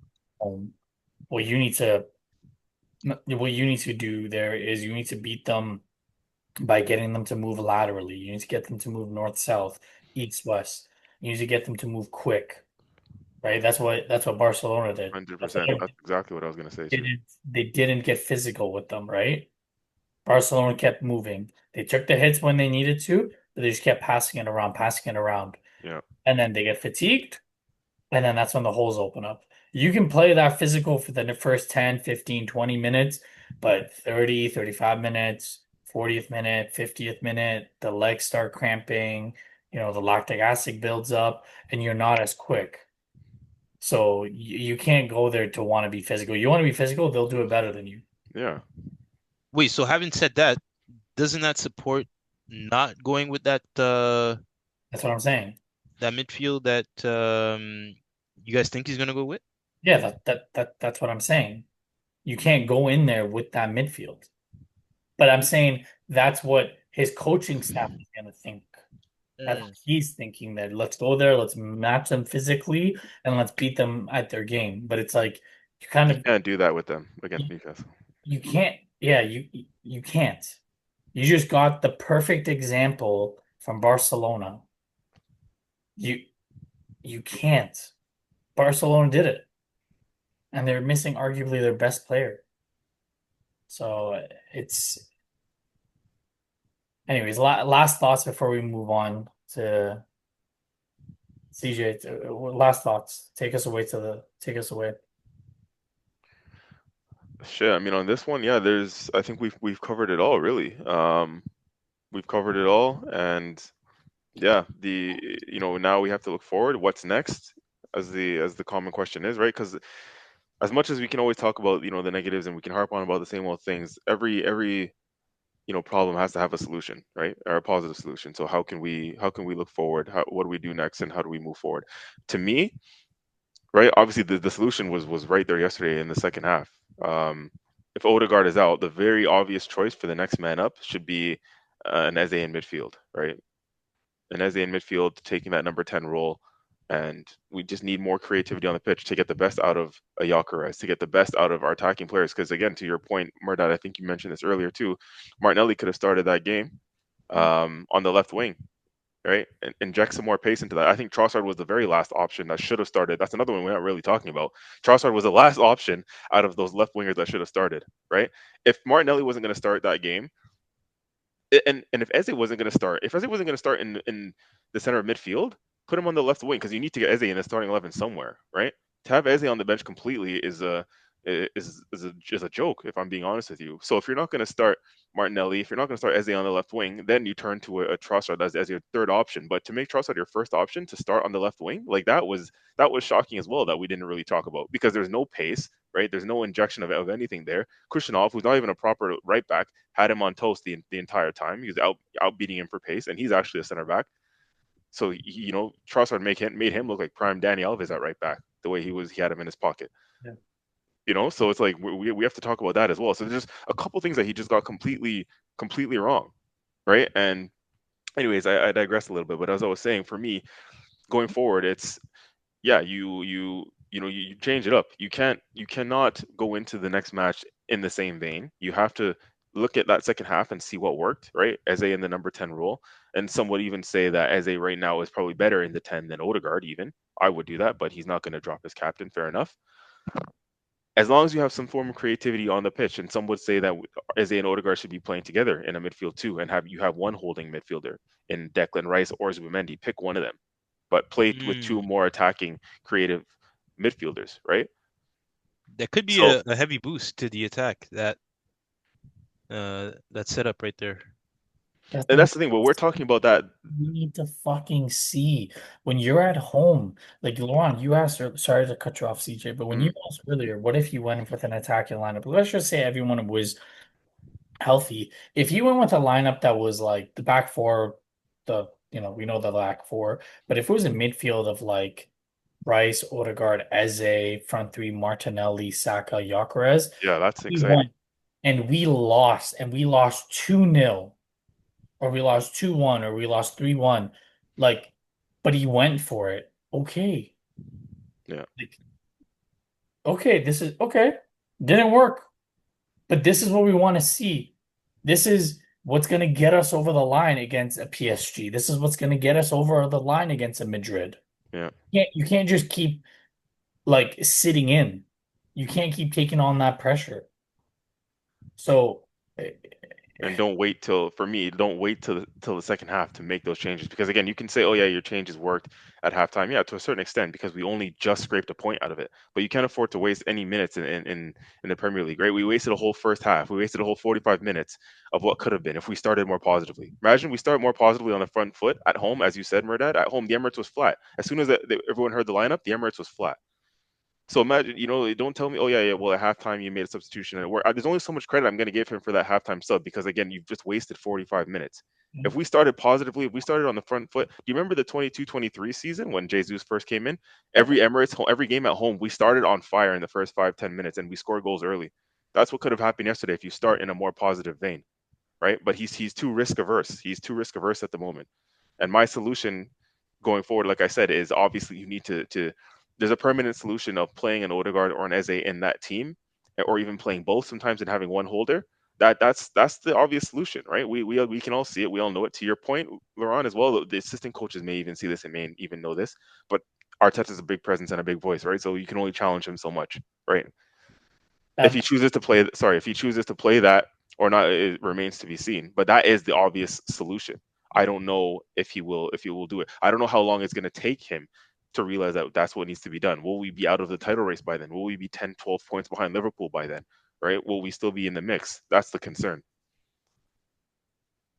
what you need to do there is you need to beat them by getting them to move laterally. You need to get them to move north south, east west. You need to get them to move quick. Right? That's what Barcelona did. one Hundred That's what percent. That's exactly what I was gonna say too. they didn't get physical with them, right? Barcelona kept moving. They took the hits when they needed to, but they just kept passing it around. Yeah. And then they get fatigued, and then that's when the holes open up. You can play that physical for the first 10, 15, 20 minutes, but 30, 35 minutes, 40th minute, 50th minute, the legs start cramping, the lactic acid builds up, and you're not as quick. So you can't go there to want to be physical. You want to be physical, they'll do it better than you. Yeah. Wait, so having said that, doesn't that support not going with That's what I'm saying. that midfield that you guys think he's gonna go with? Yeah, that's what I'm saying. You can't go in there with that midfield. But I'm saying that's what his coaching staff is going to think. That's what Mm. he's thinking that let's go there, let's match them physically, and let's beat them at their game. But it's like you kind of Can't do that with them against you, Newcastle. you can't. Yeah, you can't. You just got the perfect example from Barcelona. You you can't. Barcelona did it, and they're missing arguably their best player. So it's anyways, last thoughts before we move on to CJ. Last thoughts. Take us away. Shit. I mean, on this one, yeah. There's. I think we've covered it all really. We've covered it all, and yeah. Now we have to look forward. What's next? As the common question is, right? Because as much as we can always talk about the negatives and we can harp on about the same old things, every problem has to have a solution, right? Or a positive solution. So how can we look forward? What do we do next, and how do we move forward? To me, right, obviously the solution was right there yesterday in the second half. If Odegaard is out, the very obvious choice for the next man up should be an Eze in midfield, right? An Eze in midfield taking that number 10 role, And we just need more creativity on the pitch to get the best out of a Gyökeres, to get the best out of our attacking players. Because again, to your point, Mehrdad, I think you mentioned this earlier too. Martinelli could have started that game on the left wing, right? And inject some more pace into that. I think Trossard was the very last option that should have started. That's another one we're not really talking about. Trossard was the last option out of those left wingers that should have started, right? If Martinelli wasn't going to start that game, and if Eze wasn't going to start, if Eze wasn't going to start in the center of midfield, put him on the left wing because you need to get Eze in the starting 11 somewhere, right? To have Eze on the bench completely is a joke, if I'm being honest with you. So if you're not going to start Martinelli, if you're not going to start Eze on the left wing, then you turn to a Trossard as your third option. But to make Trossard your first option to start on the left wing, like that was shocking as well, that we didn't really talk about, because there's no pace, right? There's no injection of anything there. Krishanov, who's not even a proper right back, had him on toast the entire time. He was outbeating him for pace, and he's actually a center back. So Trossard made him look like prime Danny Alves at right back, the way he had him in his pocket. Yeah. So it's like we have to talk about that as well. So there's just a couple things that he just got completely wrong, right? And anyways, I digress a little bit, but as I was saying, for me going forward, it's yeah, you change it up. You cannot go into the next match in the same vein. You have to look at that second half and see what worked, right? Eze in the number 10 role. And some would even say that Eze right now is probably better in the 10 than Odegaard even. I would do that, but he's not going to drop his captain, fair enough. As long as you have some form of creativity on the pitch, and some would say that Eze and Odegaard should be playing together in a midfield too, and have one holding midfielder in Declan Rice or Zubimendi. Pick one of them, but play with two Mm. more attacking, creative midfielders, right? That could be So, a heavy boost to the attack, that setup right there. That's and what that's the thing. But we're talking about that. we need to fucking see when you're at home. Like Laurent, you asked, sorry to cut you off, CJ, but when you Mm, asked earlier, what if you went with an attacking lineup? Let's just say everyone was healthy. If you went with a lineup that was like the back four, we know the back four, but if it was a midfield of like Rice, Odegaard, Eze, front three, Martinelli, Saka, Gyökeres, yeah, that's we won exciting. and we lost 2-0, or we lost 2-1, or we lost 3-1. Like, but he went for it. Okay. Yeah, Like, okay, this is okay. Didn't work. But this is what we want to see. This is what's going to get us over the line against a PSG. This is what's going to get us over the line against a Madrid. yeah. You can't just keep like sitting in. You can't keep taking on that pressure. So, And don't wait for me, don't wait till the second half to make those changes, because again, you can say, oh yeah, your changes worked at halftime, yeah, to a certain extent, because we only just scraped a point out of it. But you can't afford to waste any minutes in the Premier League, right? We wasted a whole first half, we wasted a whole 45 minutes of what could have been if we started more positively. Imagine we start more positively on the front foot at home. As you said, Mehrdad, at home the Emirates was flat. As soon as everyone heard the lineup, the Emirates was flat. So imagine, don't tell me, oh yeah, yeah, well at halftime you made a substitution and it worked. There's only so much credit I'm going to give him for that halftime sub, because again, you've just wasted 45 minutes. If we started positively, if we started on the front foot, do you remember the 22-23 season when Jesus first came in? Every Emirates, every game at home, we started on fire in the first 5-10 minutes and we scored goals early. That's what could have happened yesterday if you start in a more positive vein, right? But he's too risk averse. He's too risk averse at the moment. And my solution going forward, like I said, is obviously you need to there's a permanent solution of playing an Odegaard or an Eze in that team, or even playing both sometimes and having one holder. That's the obvious solution, right? We can all see it. We all know it. To your point, Laurent, as well, the assistant coaches may even see this and may even know this, but Arteta is a big presence and a big voice, right? So you can only challenge him so much, right? If um, he chooses to play, sorry, if he chooses to play that or not, it remains to be seen. But that is the obvious solution. I don't know if he will do it. I don't know how long it's going to take him to realize that that's what needs to be done. Will we be out of the title race by then? Will we be 10, 12 points behind Liverpool by then? Right? Will we still be in the mix? That's the concern.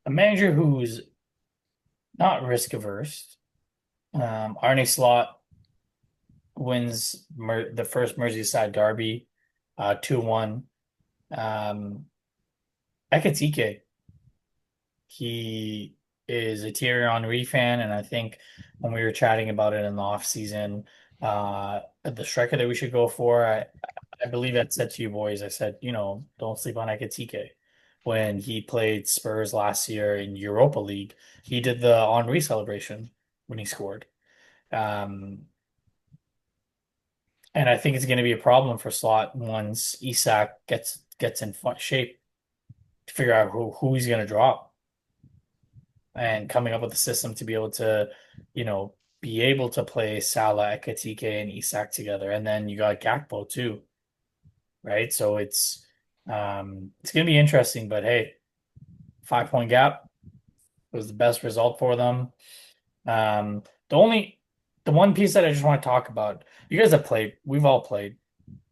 a manager who's not risk averse. Arne Slot wins the first Merseyside derby, 2-1. Um, Ekitike, he is a Thierry Henry fan, and I think when we were chatting about it in the off season, the striker that we should go for, I believe I said to you boys, I said, don't sleep on Ekitike. When he played Spurs last year in Europa League, he did the Henry celebration when he scored. Um, and I think it's going to be a problem for Slot once Isak gets in shape to figure out who he's going to drop and coming up with a system to be able to, be able to play Salah, Ekitike, and Isak together. And then you got Gakpo too, right? So it's going to be interesting. But hey, 5 point gap was the best result for them. Um, the only the one piece that I just want to talk about, you guys have played, we've all played.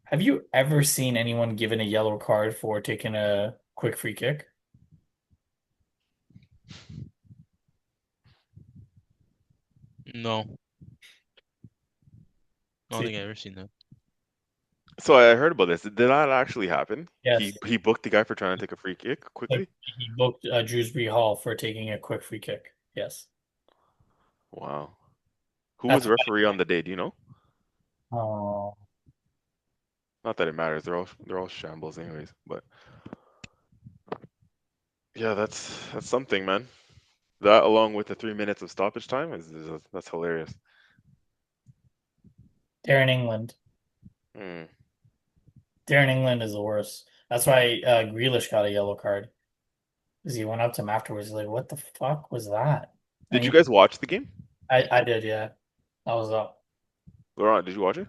Have you ever seen anyone given a yellow card for taking a quick free kick? No, I don't See, think I've ever seen that. So I heard about this. Did that actually happen? He yes. he booked the guy for trying to take a free kick Like quickly? he booked Drewsbury Hall for taking a quick free kick. Yes. Wow. Who was That's the referee on the day? Do you know? oh, Not that it matters. They're all shambles anyways. But yeah, that's something, man. That along with the 3 minutes of stoppage time is that's hilarious. Darren England. Hmm. Darren England is the worst. That's why Grealish got a yellow card. Because he went up to him afterwards, like, what the fuck was that? And Did you guys watch the game? I did, yeah. That was up. Laurent, did you watch it?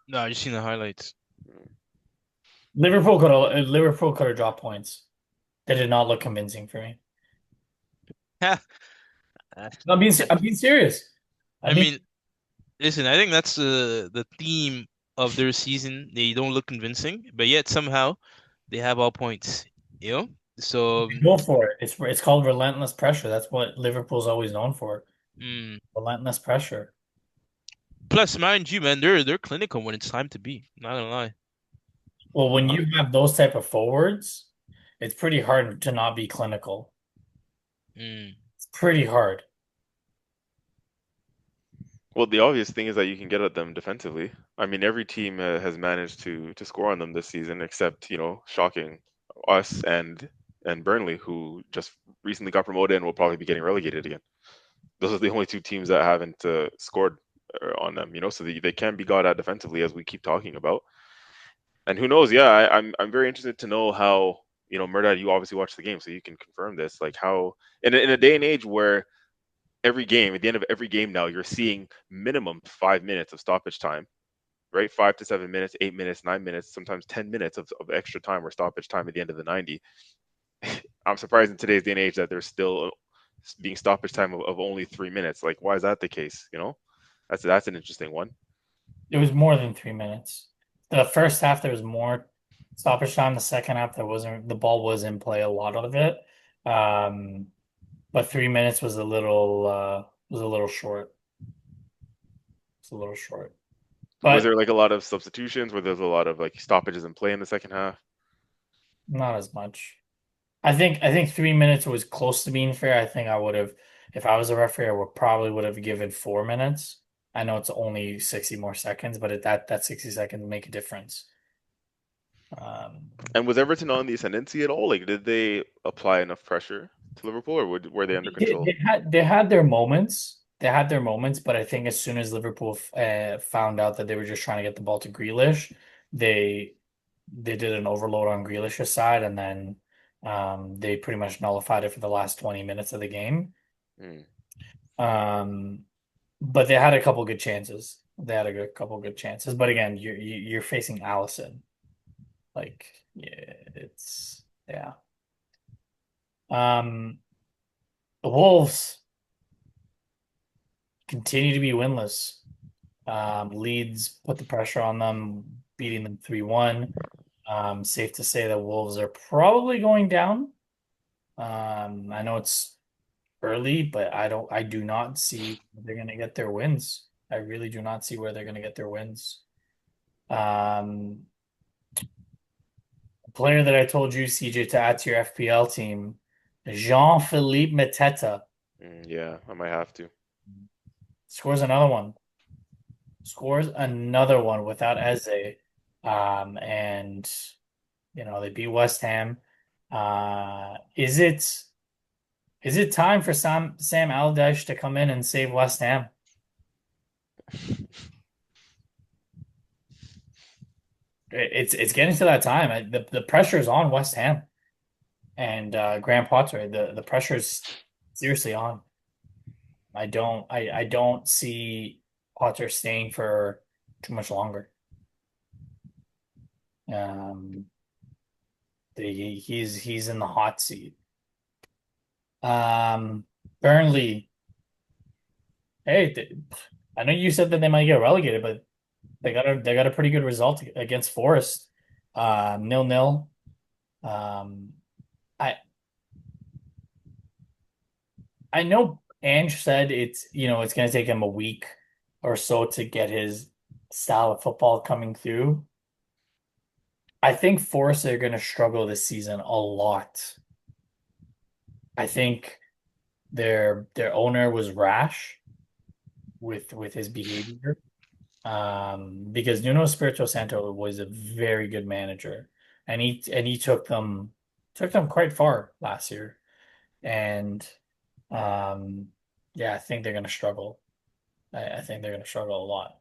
No, I just seen the highlights. Liverpool could have dropped points. They did not look convincing for me. I I'm being serious. I mean, mean, listen, I think that's the theme of their season. They don't look convincing, but yet somehow they have all points. You know? So, go for it. It's called relentless pressure. That's what Liverpool's always known for. mm. Relentless pressure. Plus, mind you, man, they're clinical when it's time to be. Not gonna lie. Well, when Uh, you have those type of forwards, it's pretty hard to not be clinical. Mm. It's pretty hard. well, the obvious thing is that you can get at them defensively. I mean, every team has managed to score on them this season, except shocking us and Burnley, who just recently got promoted and will probably be getting relegated again. Those are the only two teams that haven't scored on them. So they can be got at defensively, as we keep talking about. And who knows? Yeah, I'm very interested to know how Mehrdad. You obviously watch the game, so you can confirm this. Like how in a day and age where every game, at the end of every game now, you're seeing minimum 5 minutes of stoppage time, right? 5 to 7 minutes, 8 minutes, 9 minutes, sometimes 10 minutes of extra time or stoppage time at the end of the 90. I'm surprised in today's day and age that there's still being stoppage time of only 3 minutes. Like, why is that the case? That's an interesting one. It was more than 3 minutes. The first half there was more stoppage time. The second half there wasn't. The ball was in play a lot of it. Um, but 3 minutes was a little short. It's a little short. Was But there like a lot of substitutions? Where there's a lot of like stoppages in play in the second half? not as much. I think 3 minutes was close to being fair. I think I would have, if I was a referee, I would have given 4 minutes. I know it's only 60 more seconds, but that 60 seconds make a difference. Um, And was Everton on the ascendancy at all? Like, did they apply enough pressure to Liverpool, or were they under they, control? they had they had their moments. They had their moments, but I think as soon as Liverpool found out that they were just trying to get the ball to Grealish, they they did an overload on Grealish's side, and then they pretty much nullified it for the last 20 minutes of the game. Mm. Um, but they had a couple good chances. They had couple good chances, but again, you're facing Allison. Like, yeah, it's yeah. Um, the Wolves continue to be winless. Leeds put the pressure on them, beating them 3-1. Safe to say that Wolves are probably going down. I know it's early, but I do not see where they're gonna get their wins. I really do not see where they're gonna get their wins. Um, the player that I told you, CJ, to add to your FPL team, Jean-Philippe Mateta, Yeah, I might have to. scores another one. Scores another one without Eze. And they beat West Ham. Is it time for Sam Allardyce to come in and save West Ham? it's getting to that time. The pressure is on West Ham and Graham Potter. The pressure is seriously on. I don't see Potter staying for too much longer. Um, he's in the hot seat. Um, Burnley. Hey, I know you said that they might get relegated, but they got a pretty good result against Forest. 0-0. Um, I I know Ange said it's going to take him a week or so to get his style of football coming through. I think Forest are going to struggle this season a lot. I think their owner was rash with his behavior. Because Nuno Espirito Santo was a very good manager, and he took them quite far last year. And um, yeah, I think they're going to struggle. I think they're going to struggle a lot.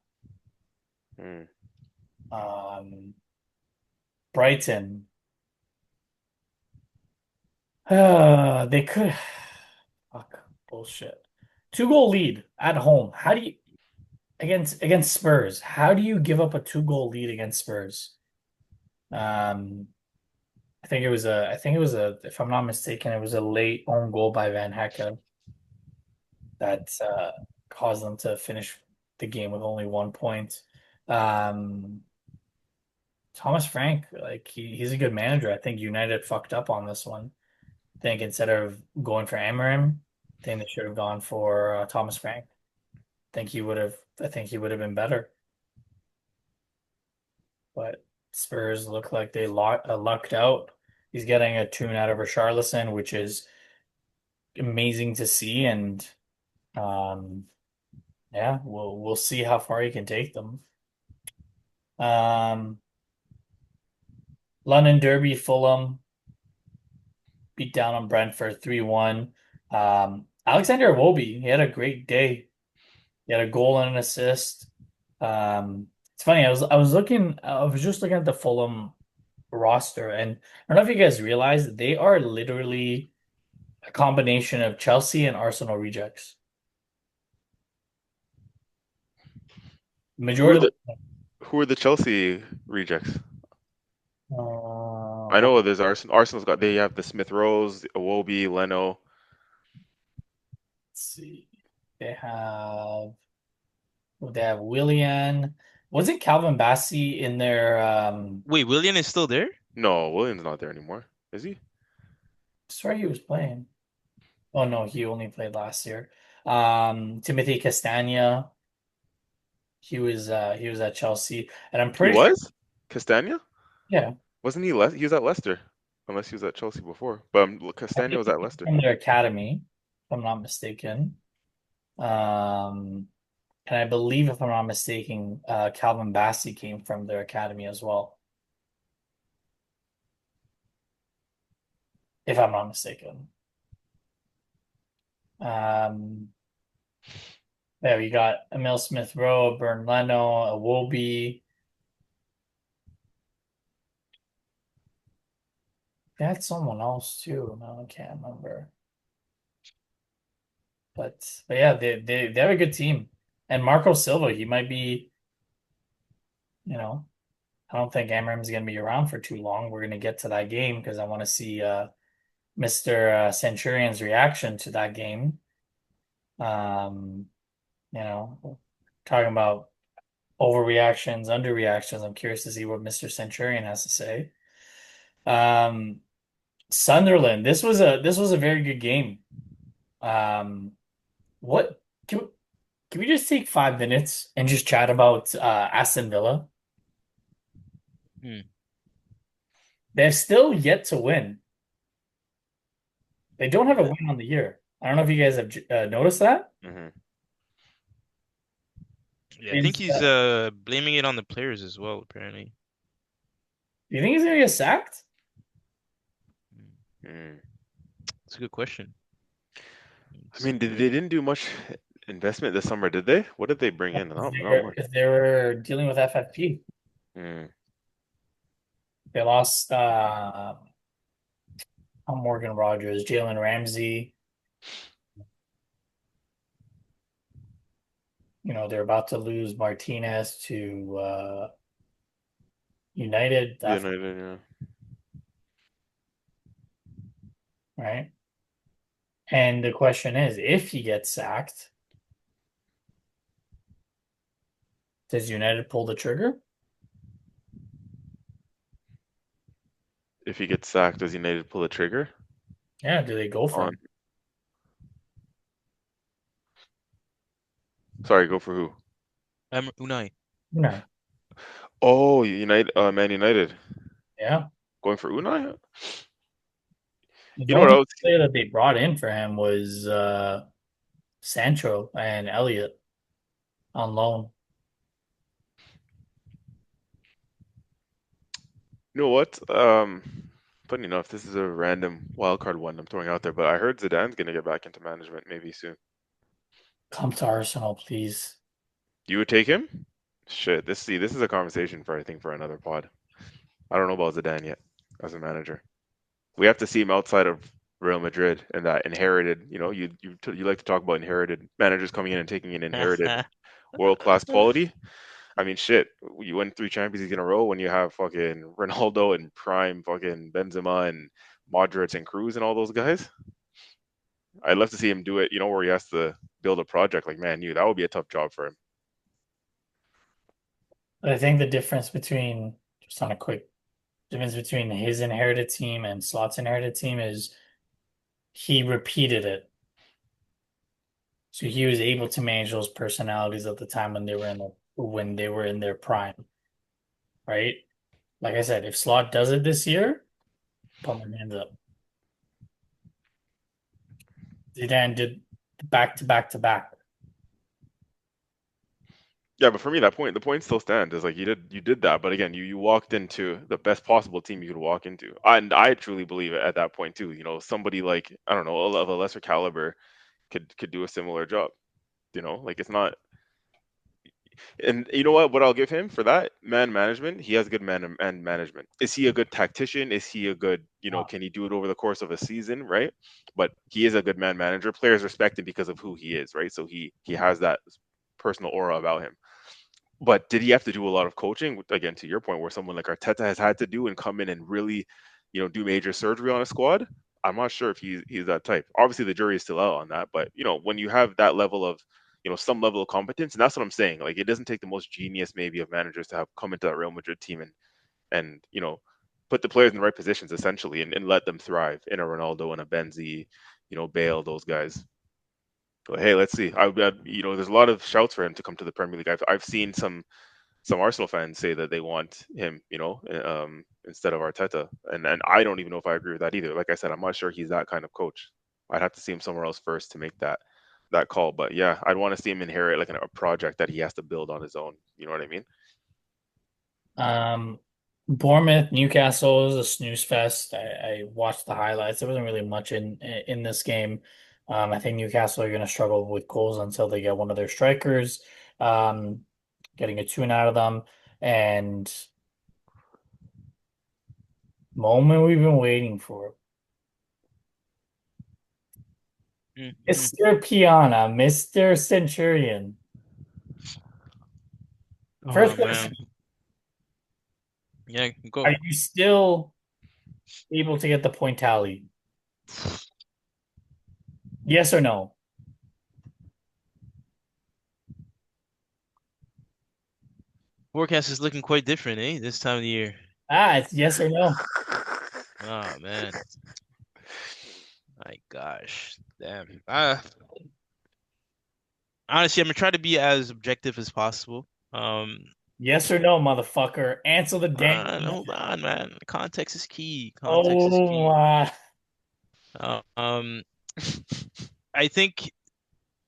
Hmm. Um, Brighton, they could. Fuck, bullshit. 2-goal lead at home. How do you against Spurs? How do you give up a 2-goal lead against Spurs? Um, if I'm not mistaken, it was a late own goal by Van Hecke that caused them to finish the game with only 1 point. Um, Thomas Frank, like he's a good manager. I think United fucked up on this one. I think instead of going for Amarim, I think they should have gone for Thomas Frank. I think he would have been better. But Spurs look like they lucked out. He's getting a tune out of Richarlison, which is amazing to see, and um, yeah, we'll see how far he can take them. Um, London Derby, Fulham beat down on Brentford 3-1. Alexander Iwobi, he had a great day. He had a goal and an assist. It's funny. I was just looking at the Fulham roster, and I don't know if you guys realize they are literally a combination of Chelsea and Arsenal rejects. Who are Majority the who are the Chelsea rejects? I let's know there's Arsenal. Arsenal's got they have the Smith Rose, Iwobi, Leno. see. They have they have Willian. Wasn't Calvin Bassey in their Wait, Willian is still there? No, Williams not there anymore. Is he? sorry he was playing. Oh no, he only played last year. Timothy Castagna, he was at Chelsea, and I'm He pretty sure was? Castagna? yeah, Wasn't he he was at Leicester. Unless he was at Chelsea before. But I Castagna think was he at came Leicester. from their academy, if I'm not mistaken. Um, and I believe, if I'm not mistaken, Calvin Bassey came from their academy as well, if I'm not mistaken. Um, there we got Emil Smith Rowe, Bern Leno, Iwobi. They had someone else too. No, I can't remember. But yeah, they have a good team. And Marco Silva, he might be, you know, I don't think Amarim's gonna be around for too long. We're gonna get to that game because I want to see Mr. Centurion's reaction to that game. Um, talking about overreactions, underreactions. I'm curious to see what Mr. Centurion has to say. Um, Sunderland, this was a very good game. Um, what can we just take 5 minutes and just chat about Aston Villa? Hmm. They're still yet to win. They don't have a Yeah. win on the year. I don't know if you guys have noticed that. Hmm. Yeah, I think Is he's blaming it on the players as well, apparently. Do you think he's gonna get sacked? Hmm. Mm. It's a good question. I It's, mean, they didn't do much investment this summer, did they? What did they bring in? If Not they not were much. if they were dealing with FFP. Mm. They lost Morgan Rogers, Jalen Ramsey. They're about to lose Martinez to United. That's United, yeah. right. And the question is, if he gets sacked, does United pull the trigger? If he gets sacked, does United pull the trigger Yeah, do they go for on? him? Sorry, go for who? Unai. No. Oh, United, Man United Yeah. going for Unai. The You know what only else? player that they brought in for him was Sancho and Elliott on loan. You know what? Funny enough, this is a random wild card one I'm throwing out there, but I heard Zidane's gonna get back into management maybe soon. Come to Arsenal, please. You would take him? Shit, this is a conversation for I think for another pod. I don't know about Zidane yet as a manager. We have to see him outside of Real Madrid and that inherited. You like to talk about inherited managers coming in and taking an inherited world class quality. I mean, shit, you win three Champions League in a row when you have fucking Ronaldo and prime fucking Benzema and Modric and Cruz and all those guys. I'd love to see him do it. Where he has to build a project like Man U. That would be a tough job for him. But I think the difference between, just on a quick difference between his inherited team and Slot's inherited team is he repeated it. So he was able to manage those personalities at the time when they were in their prime, right? Like I said, if Slot does it this year, put my hands up. Zidane did back to back to back. Yeah, but for me, the point still stands. Is like you did that, but again, you walked into the best possible team you could walk into, and I truly believe it at that point too. Somebody like I don't know of a lesser caliber could do a similar job. Like it's not. And you know what? What I'll give him for that man management, he has good man management. Is he a good tactician? Is he a good, Wow. can he do it over the course of a season, right? But he is a good man manager. Players respect him because of who he is, right? So he has that personal aura about him. But did he have to do a lot of coaching? Again, to your point, where someone like Arteta has had to do and come in and really, do major surgery on a squad? I'm not sure if he's that type. Obviously, the jury is still out on that. But when you have that level of, some level of competence, and that's what I'm saying. Like, it doesn't take the most genius maybe of managers to have come into that Real Madrid team and put the players in the right positions essentially and let them thrive in a Ronaldo and a Benzi, Bale, those guys. But hey, let's see. There's a lot of shouts for him to come to the Premier League. I've seen some Arsenal fans say that they want him, instead of Arteta, and I don't even know if I agree with that either. Like I said, I'm not sure he's that kind of coach. I'd have to see him somewhere else first to make that call. But yeah, I'd want to see him inherit like a project that he has to build on his own. You know what I mean? Um, Bournemouth, Newcastle was a snooze fest. I watched the highlights. There wasn't really much in this game. I think Newcastle are going to struggle with goals until they get one of their strikers, um, getting a tune out of them. And moment we've been waiting for. Mhm. Mr. Piana, Mr. Centurion. Oh First man. question, Yeah, are go. you still able to get the point tally? Yes or no? Forecast is looking quite different, eh? This time of the year. It's yes or no. Oh man. My gosh. Damn. Honestly, I'm gonna try to be as objective as possible. Um, Yes or no, motherfucker. Answer the damn hold question. on, man. Context is key. Context is Oh key. my. Uh, um, I think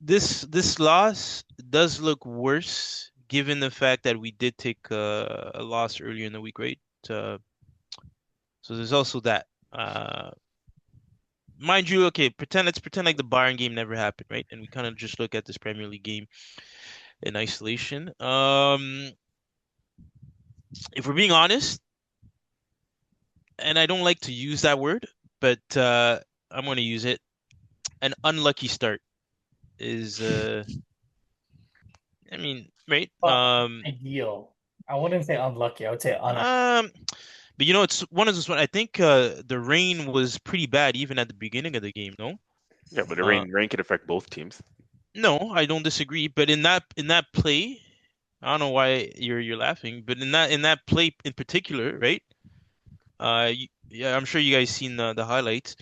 this loss does look worse given the fact that we did take a loss earlier in the week, right? Uh, so there's also that. Mind you, okay, let's pretend like the Bayern game never happened, right? And we kind of just look at this Premier League game in isolation. If we're being honest, and I don't like to use that word, but I'm going to use it. An unlucky start is, I mean, right? But ideal. I wouldn't say unlucky. I would say un. Um, but it's one of those one. I think the rain was pretty bad even at the beginning of the game. No, Yeah, but the uh, rain could affect both teams. no, I don't disagree. But in that play, I don't know why you're laughing, but in that play in particular, right? Yeah, I'm sure you guys seen the highlights.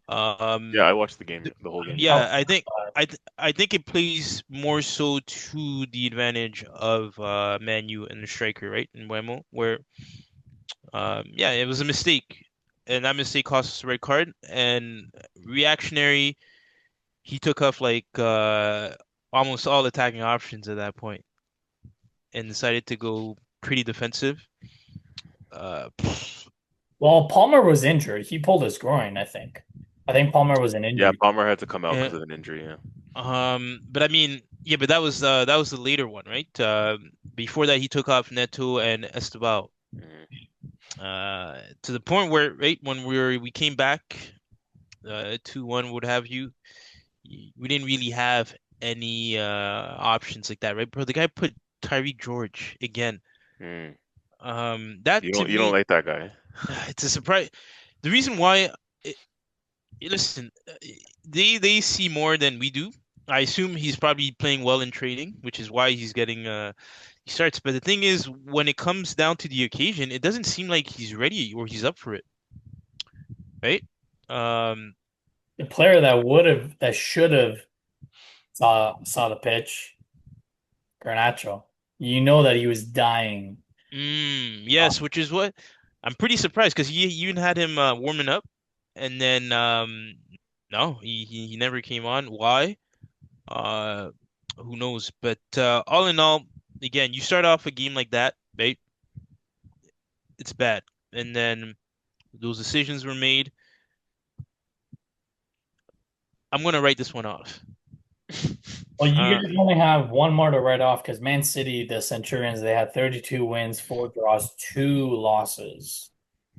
Yeah, Um, I watched the game, the whole game. yeah, I think it plays more so to the advantage of Man U and the striker, right? In Wemo, where yeah, it was a mistake, and that mistake cost us a red card. And reactionary, he took off like almost all attacking options at that point, and decided to go pretty defensive. Uh, Well, Palmer was injured. He pulled his groin, I think. I think Palmer was an Yeah, injury. Palmer had to come out because eh, of an injury. Yeah. but I mean, yeah, but that was the later one, right? Before that, he took off Neto and Estevao. Mhm. To the point where, right, when we came back, 2-1, would have you, we didn't really have any options like that, right, bro? The guy put Tyreek George again. Mm. That You to don't me, like that guy. it's a surprise. The reason why, listen, they see more than we do. I assume he's probably playing well in trading, which is why he's getting he starts. But the thing is, when it comes down to the occasion, it doesn't seem like he's ready or he's up for it, right? Um, The player that should have saw the pitch, Garnacho. You know that he was dying. yes, which is what I'm pretty surprised because you even had him warming up, and then no, he never came on. Why? Uh, who knows? But all in all, again, you start off a game like that, right? It's bad, and then those decisions were made. I'm gonna write this one off. Well, you Uh, guys only have one more to write off because Man City, the Centurions, they had 32 wins, 4 draws, 2 losses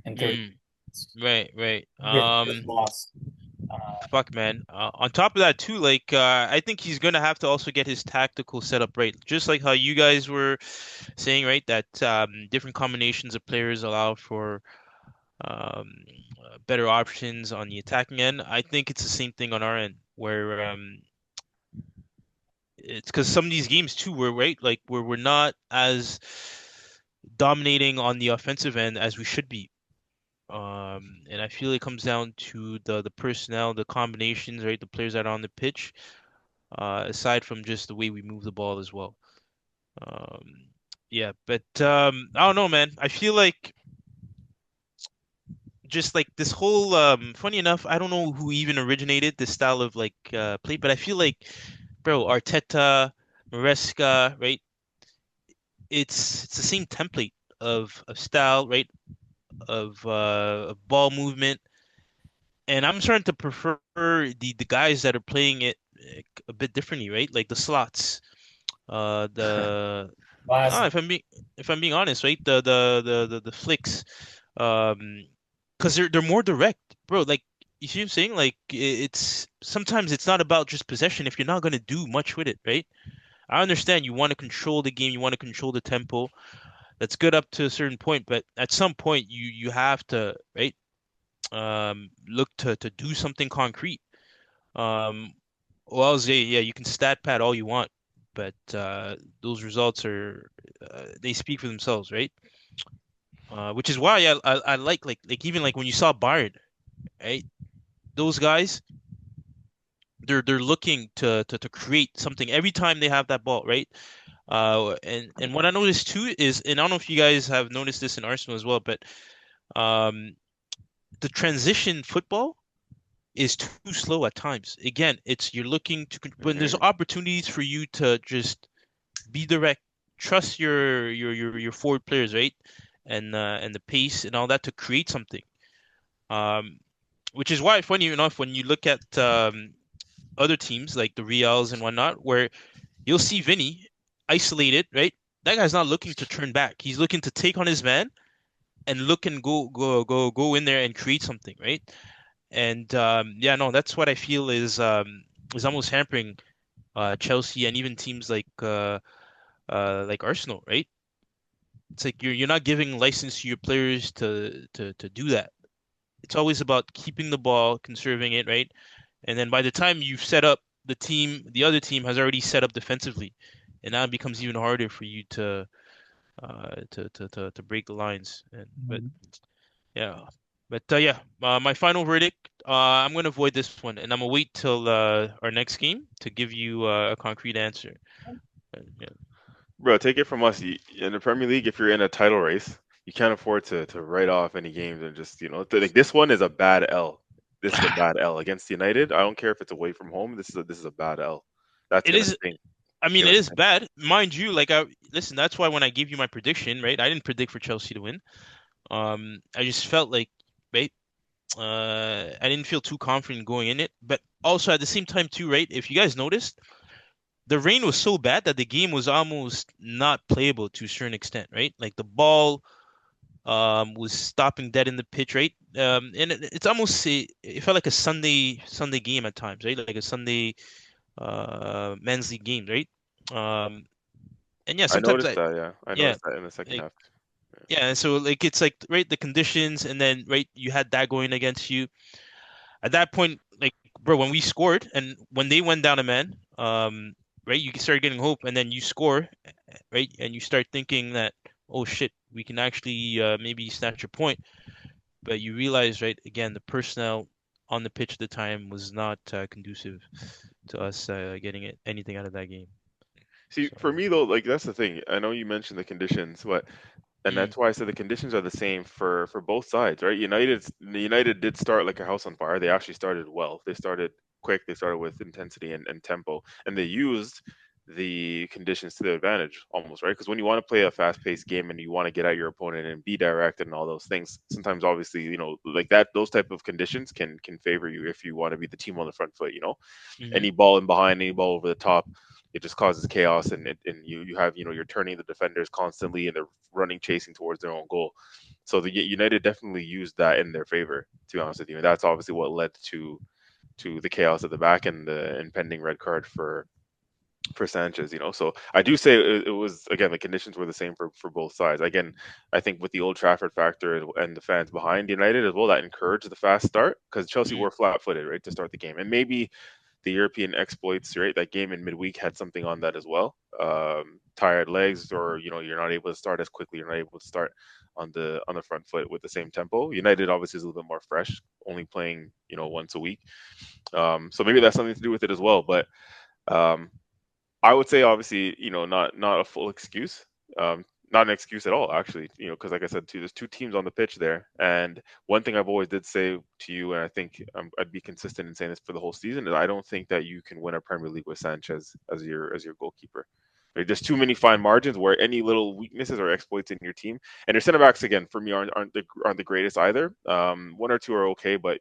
in 30 mm, minutes. right, right. Your first loss. Fuck, man. On top of that, too, like I think he's gonna have to also get his tactical setup right, just like how you guys were saying, right? That different combinations of players allow for um, better options on the attacking end. I think it's the same thing on our end, where it's because some of these games too, were right, like where we're not as dominating on the offensive end as we should be. And I feel it comes down to the personnel, the combinations, right? The players that are on the pitch, aside from just the way we move the ball as well. Um, yeah, but I don't know, man. I feel like just like this whole funny enough, I don't know who even originated this style of like play, but I feel like, bro, Arteta, Maresca, right? It's the same template of style, right? Of ball movement, and I'm starting to prefer the guys that are playing it a bit differently, right? Like the slots, the Last, if I'm being honest, right? The flicks, um, because they're more direct, bro. Like you see what I'm saying? Like it's sometimes it's not about just possession if you're not gonna do much with it, right? I understand you want to control the game, you want to control the tempo. That's good up to a certain point, but at some point you have to, right? Look to do something concrete. Um, well, Zay, yeah, you can stat pad all you want, but those results are they speak for themselves, right? Which is why I like even like when you saw Bayern, right? Those guys, they're looking to create something every time they have that ball, right? And what I noticed too is, and I don't know if you guys have noticed this in Arsenal as well, but um, the transition football is too slow at times. Again, it's you're looking to when there's Hmm. opportunities for you to just be direct, trust your forward players, right? And the pace and all that to create something. Um, which is why, funny enough, when you look at other teams like the Reals and whatnot, where you'll see Vinny isolated, right? That guy's not looking to turn back. He's looking to take on his man and look and go in there and create something, right? And yeah, no, that's what I feel is almost hampering Chelsea and even teams like Arsenal, right? It's like you're not giving license to your players to do that. It's always about keeping the ball, conserving it, right? And then by the time you've set up the team, the other team has already set up defensively, and now it becomes even harder for you to break the lines. And but Mhm. yeah, yeah, my final verdict. I'm gonna avoid this one, and I'm gonna wait till our next game to give you a concrete answer. Yeah. Bro, take it from us. In the Premier League, if you're in a title race, you can't afford to write off any games and just, like this one is a bad L. This is a bad L against United. I don't care if it's away from home. This is a bad L. That's It gonna is. sting. I It's mean, gonna it is sting. bad, mind you. Like, I listen. That's why when I gave you my prediction, right, I didn't predict for Chelsea to win. I just felt like, right, I didn't feel too confident going in it. But also at the same time, too, right, if you guys noticed, the rain was so bad that the game was almost not playable to a certain extent, right? Like the ball was stopping dead in the pitch, right? And it's almost it felt like a Sunday game at times, right? Like a Sunday men's league game, right? Um, and yeah, I sometimes noticed I that. Yeah, I yeah, noticed that in the second like half. yeah, and so like it's like right the conditions, and then right you had that going against you at that point, like bro, when we scored and when they went down a man, right, you start getting hope, and then you score, right, and you start thinking that oh shit, we can actually maybe snatch a point. But you realize, right, again, the personnel on the pitch at the time was not conducive to us getting anything out of that game. See, So, for me though, like that's the thing. I know you mentioned the conditions, but and mm, that's why I said the conditions are the same for both sides, right? United did start like a house on fire. They actually started well. They started quick. They started with intensity and tempo, and they used the conditions to their advantage almost, right? Because when you want to play a fast-paced game and you want to get at your opponent and be direct and all those things, sometimes obviously, like that, those type of conditions can favor you if you want to be the team on the front foot. hmm Any ball in behind, any ball over the top, it just causes chaos, and you have you're turning the defenders constantly and they're running chasing towards their own goal. So the United definitely used that in their favor, to be honest with you, and that's obviously what led to the chaos at the back and the impending red card for Sanchez. So I do say it was, again, the conditions were the same for both sides. Again, I think with the Old Trafford factor and the fans behind United as well, that encouraged the fast start because Chelsea mm, were flat-footed, right, to start the game, and maybe the European exploits, right? That game in midweek had something on that as well. Tired legs, or you're not able to start as quickly. You're not able to start on the front foot with the same tempo. United obviously is a little bit more fresh, only playing once a week. So maybe that's something to do with it as well. But um, I would say obviously, not a full excuse. Not an excuse at all, actually. Because like I said, there's two teams on the pitch there, and one thing I've always did say to you, and I think I'd be consistent in saying this for the whole season, is I don't think that you can win a Premier League with Sanchez as your goalkeeper. There's too many fine margins where any little weaknesses or exploits in your team, and your center backs again for me aren't the greatest either. One or two are okay, but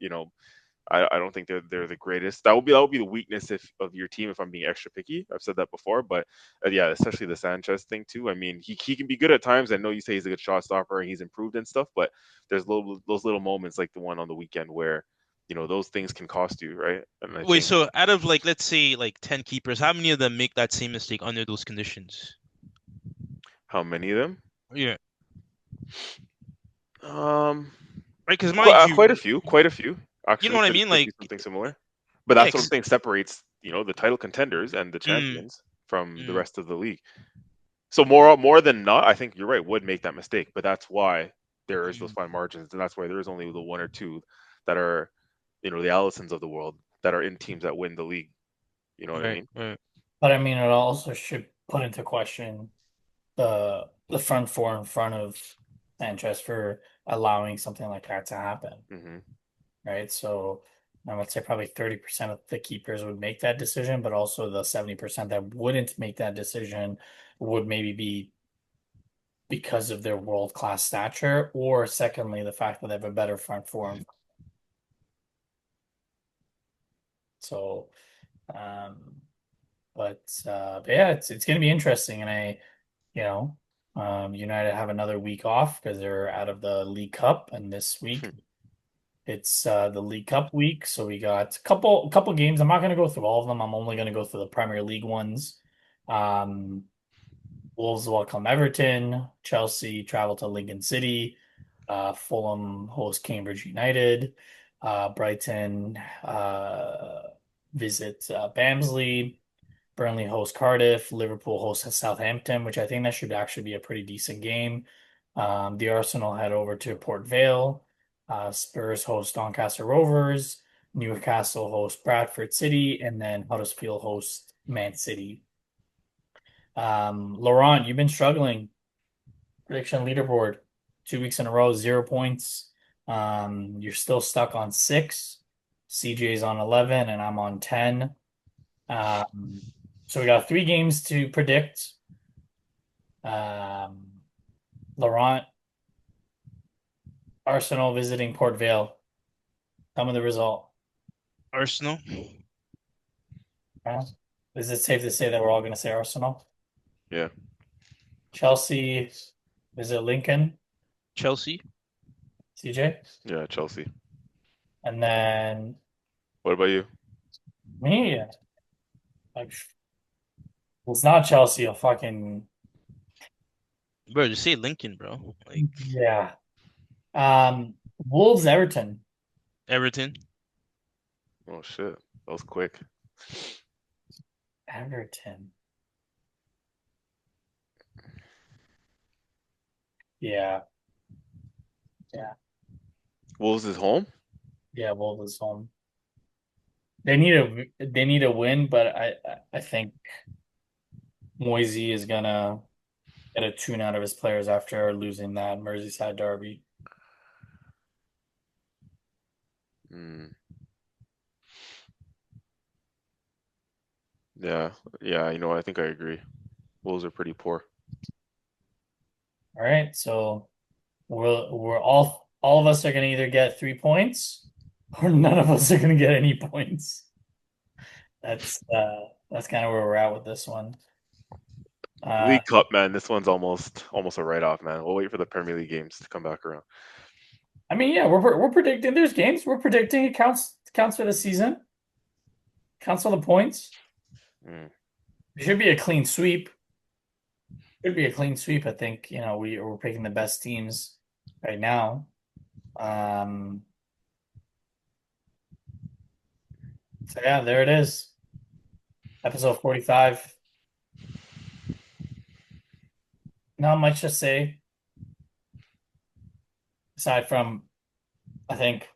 I don't think they're the greatest. That would be the weakness of your team if I'm being extra picky. I've said that before, but yeah, especially the Sanchez thing too. I mean, he can be good at times. I know you say he's a good shot stopper and he's improved and stuff, but there's those little moments like the one on the weekend where those things can cost you, right? And I wait, think so out of like let's say like 10 keepers, how many of them make that same mistake under those conditions? how many of them? Yeah, Um, right. Because mind you, quite a few, quite a few you know actually what I could mean? could be Like, something similar. But yeah, that's what I'm saying separates the title contenders and the mm, champions from the mm, rest of the league. So more than not, I think you're right, would make that mistake. But that's why there is those mm, fine margins, and that's why there is only the one or two that are, the Allisons of the world that are in teams that win the league. You know what I right, mean? right. But I mean, it also should put into question the front four in front of Sanchez for allowing something like that to happen, Hmm. right? So I would say probably 30% of the keepers would make that decision, but also the 70% that wouldn't make that decision would maybe be because of their world-class stature, or secondly, the fact that they have a better front four. So, um, but yeah, it's gonna be interesting, and you know. United have another week off because they're out of the League Cup, and this week it's the League Cup week. So we got a couple games. I'm not going to go through all of them. I'm only going to go through the Premier League ones. Um, Wolves welcome Everton. Chelsea travel to Lincoln City. Fulham host Cambridge United. Brighton visit Barnsley. Burnley hosts Cardiff. Liverpool hosts Southampton, which I think that should actually be a pretty decent game. The Arsenal head over to Port Vale. Spurs host Doncaster Rovers. Newcastle hosts Bradford City, and then Huddersfield hosts Man City. Laurent, you've been struggling. Prediction leaderboard, 2 weeks in a row, 0 points. You're still stuck on 6. CJ's on 11, and I'm on 10. Um, so we got 3 games to predict. Um, Laurent, Arsenal visiting Port Vale. Tell me the result. Arsenal. Uh, Is it safe to say that we're all going to say Arsenal? Yeah. Chelsea visit Lincoln, Chelsea. CJ. Yeah, Chelsea. And then What about you? me, like, it's not Chelsea. I'll fucking, Bro, just say Lincoln, bro. Like yeah. Wolves Everton. Everton. Oh shit. That was quick. Everton. Yeah. Yeah. Wolves is home? Yeah, Wolves is home. They need a win, but I think Moisey is gonna get a tune out of his players after losing that Merseyside derby. Mm, yeah. Yeah, I think I agree. Wolves are pretty poor. All right, so we're all of us are gonna either get 3 points or none of us are gonna get any points. That's kind of where we're at with this one. Uh, League Cup, man. This one's almost a write-off, man. We'll wait for the Premier League games to come back around. I mean, yeah, we're predicting there's games. We're predicting it counts for the season, counts for the points. Mm. It should be a clean sweep. Should be a clean sweep. I think, we're picking the best teams right now. Um, so yeah, there it is. Episode 45. Not much to say aside from I think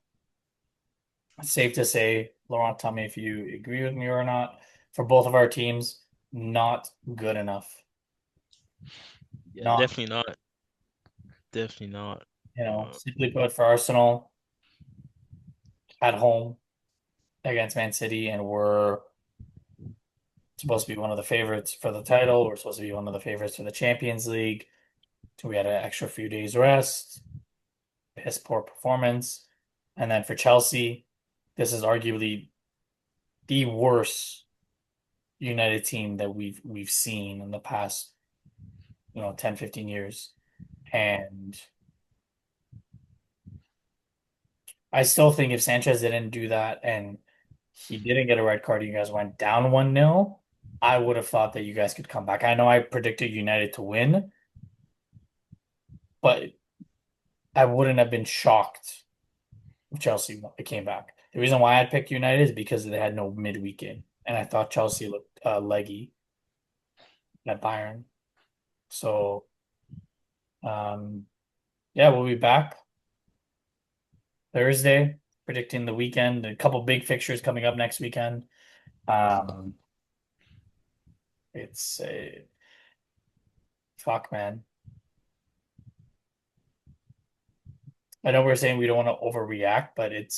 it's safe to say, Laurent, tell me if you agree with me or not. For both of our teams, not good enough. Yeah, Not, definitely not. Definitely not. simply put, for Arsenal at home against Man City, and we're supposed to be one of the favorites for the title. We're supposed to be one of the favorites for the Champions League. So we had an extra few days rest, piss poor performance. And then for Chelsea, this is arguably the worst United team that we've seen in the past, 10, 15 years. And I still think if Sanchez didn't do that and he didn't get a red card, you guys went down 1-0, I would have thought that you guys could come back. I know I predicted United to win, but I wouldn't have been shocked if Chelsea came back. The reason why I picked United is because they had no midweek game, and I thought Chelsea looked leggy at Bayern. So, um, yeah, we'll be back Thursday, predicting the weekend. A couple big fixtures coming up next weekend. Um, it's a fuck, man. I know we're saying we don't want to overreact, but it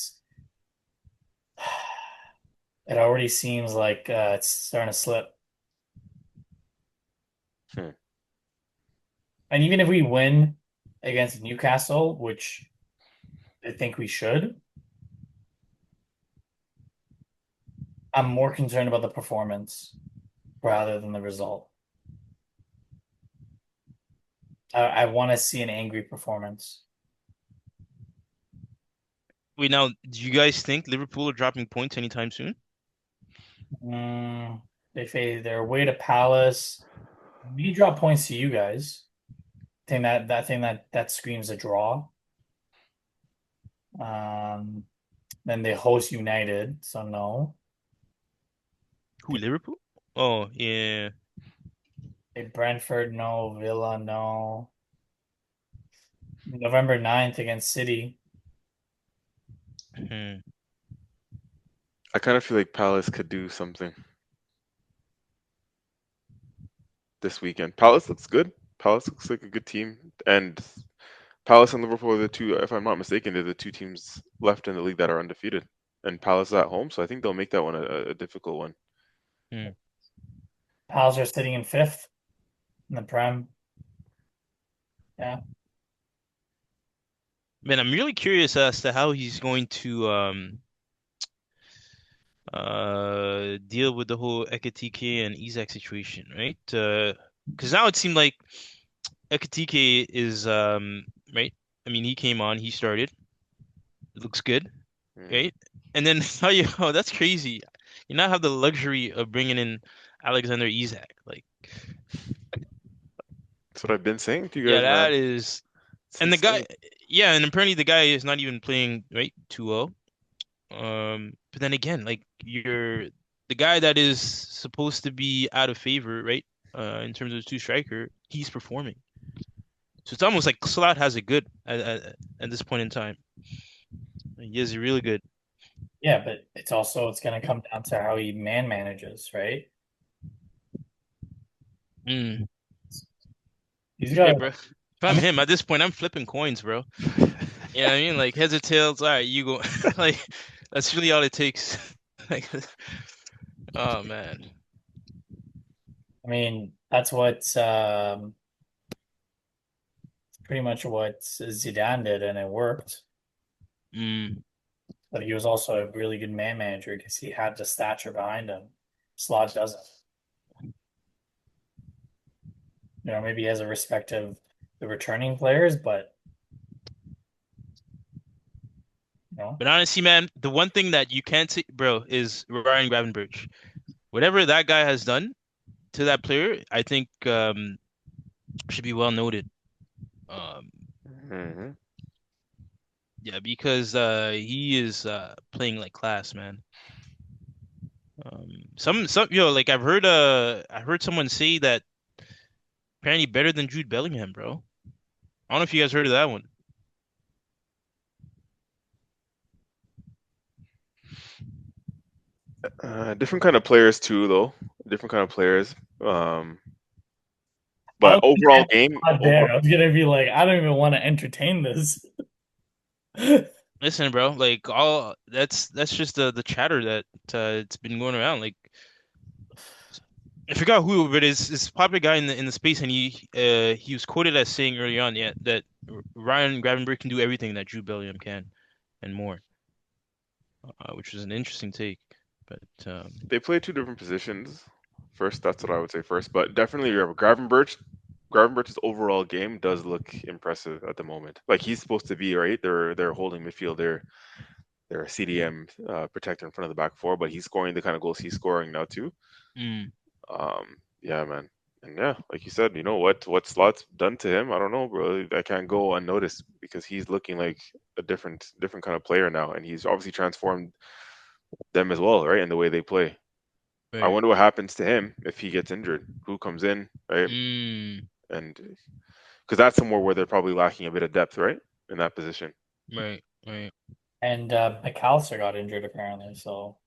already seems like it's starting to slip. Hmm. And even if we win against Newcastle, which I think we should, I'm more concerned about the performance rather than the result. I want to see an angry performance. Wait, now, do you guys think Liverpool are dropping points anytime soon? Mm, they fade their way to Palace. We drop points to you guys. That screams a draw. Um, then they host United, so no. Who, Liverpool? Oh, yeah. They Brentford, no. Villa, no. November 9th against City. Hmm. I kind of feel like Palace could do something this weekend. Palace looks good. Palace looks like a good team, and Palace and Liverpool are the two, if I'm not mistaken, they're the two teams left in the league that are undefeated. And Palace is at home, so I think they'll make that one a difficult one. Hmm. Pals are sitting in fifth in the Prem. Yeah. Man, I'm really curious as to how he's going to deal with the whole Ekatike and Isak situation, right? Because now it seemed like Ekatike is right. I mean, he came on, he started. It looks good, Hmm. right? And then how you? Oh, that's crazy. You now have the luxury of bringing in Alexander Isak. Like, That's what I've been saying to you yeah, guys, man. that is. It's And the guy, insane. yeah, and apparently the guy is not even playing right too well. But then again, like you're the guy that is supposed to be out of favor, right? In terms of the two striker, he's performing. So it's almost like Slot has it good at this point in time. He is really good. Yeah, but it's gonna come down to how he man manages, right? Mm. He's Yeah, got bro. If I I'm mean him at this point, I'm flipping coins, bro. You know what I mean? Like heads or tails, all right, you go. Like that's really all it takes. Like, oh man. that's what pretty much what Zidane did and it worked. Mm. But he was also a really good man manager because he had the stature behind him. Slot doesn't. Maybe he has a respect of the returning players, but you know, But honestly, man, the one thing that you can't say, bro, is Ryan Gravenberch. Whatever that guy has done to that player, I think should be well noted. Um, Hmm. yeah, because he is playing like class, man. Like I heard someone say that apparently better than Jude Bellingham, bro. I don't know if you guys heard of that one. Different kind of players too, though. Different kind of players. Um, I but was overall game, not overall, there. I was gonna be like, I don't even want to entertain this. Listen, bro, like all that's just the chatter that it's been going around. Like I forgot who, but it's this popular guy in the space, and he was quoted as saying early on, yeah, that Ryan Gravenberch can do everything that Jude Bellingham can, and more, which was an interesting take. But they play two different positions. First, that's what I would say first. But definitely, yeah, Gravenberch's overall game does look impressive at the moment. Like he's supposed to be right. They're holding midfield. They're a CDM protector in front of the back four, but he's scoring the kind of goals he's scoring now too. mm, Yeah, man. And yeah, like you said, what Slot's done to him? I don't know, bro. I can't go unnoticed because he's looking like a different kind of player now, and he's obviously transformed them as well, right? In the way they play. I right, wonder what happens to him if he gets injured. Who comes in, right? mm, And because that's somewhere where they're probably lacking a bit of depth, right? In that position. right, right. And McAllister got injured apparently. So,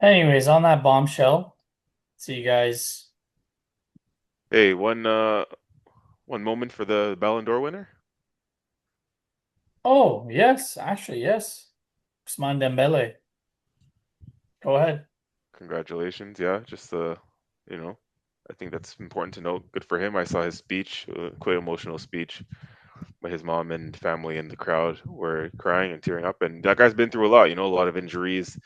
anyways, on that bombshell, see you guys. Hey, one moment for the Ballon d'Or winner. Oh, yes, actually, yes. Usman Dembele. Go ahead. Congratulations. Yeah, just you know, I think that's important to note. Good for him. I saw his speech, quite emotional speech. But his mom and family in the crowd were crying and tearing up. And that guy's been through a lot, a lot of injuries.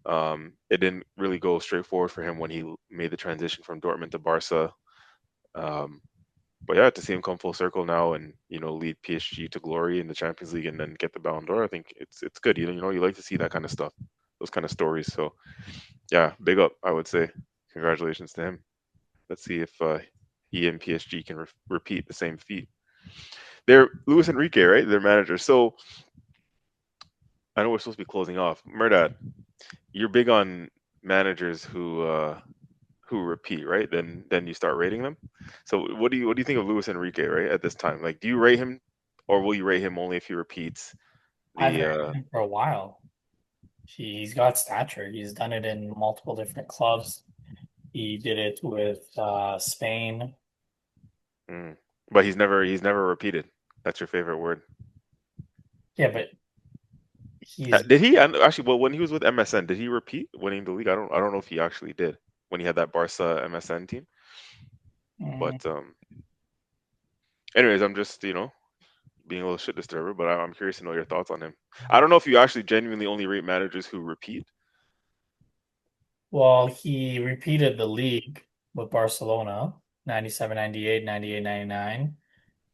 It didn't really go straightforward for him when he made the transition from Dortmund to Barca. Um, but yeah, to see him come full circle now and lead PSG to glory in the Champions League and then get the Ballon d'Or, I think it's good. You like to see that kind of stuff, those kind of stories. So yeah, big up, I would say. Congratulations to him. Let's see if he and PSG can repeat the same feat. They're Luis Enrique, right? Their manager. So I know we're supposed to be closing off. Mehrdad, you're big on managers who repeat, right? Then you start rating them. So what do you think of Luis Enrique, right, at this time? Like, do you rate him, or will you rate him only if he repeats I've the rated him for a while. He's got stature. He's done it in multiple different clubs. He did it with Spain. mm. But he's never repeated. That's your favorite word. Yeah, but he's Did he actually? Well, when he was with MSN, did he repeat winning the league? I don't know if he actually did when he had that Barca MSN team. mm, But anyways, I'm just being a little shit disturber, but I'm curious to know your thoughts on him. I don't know if you actually genuinely only rate managers who repeat. well, he repeated the league with Barcelona, 97, 98, 98, 99.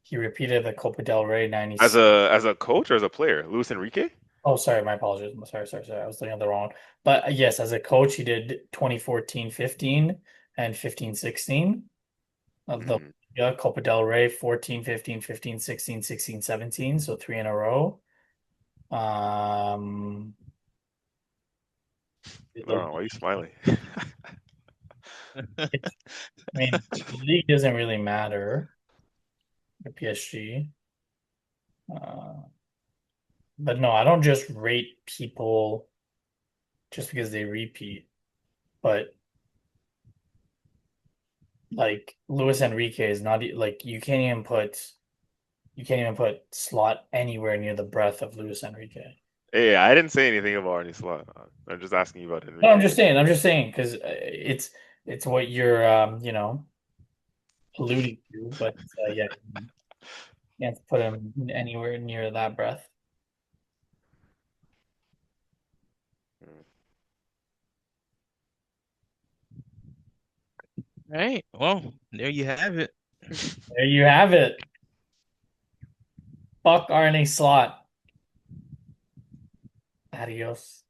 He repeated the Copa del Rey As 96. a coach or as a player, Luis Enrique? Oh, sorry, my apologies. Sorry. I was looking at the wrong one. But yes, as a coach, he did 2014-15 and 15-16 of the Mm, Copa del Rey, 14-15, 15-16, 16-17, so three in a row. Um, the Laurent, why are you smiling? it's, I mean, the league doesn't really matter for PSG. Uh, but no, I don't just rate people just because they repeat. But like Luis Enrique is not like you can't even put Slot anywhere near the breadth of Luis Enrique. Hey, I didn't say anything about Arnie Slot. I'm just asking you about No, I'm Enrique. just saying. I'm just saying because it's what you're alluding to. But yeah, you can't put him anywhere near that breadth. Mm. All right. Well, there you have it. There you have it. Fuck Arne Slot. Adios.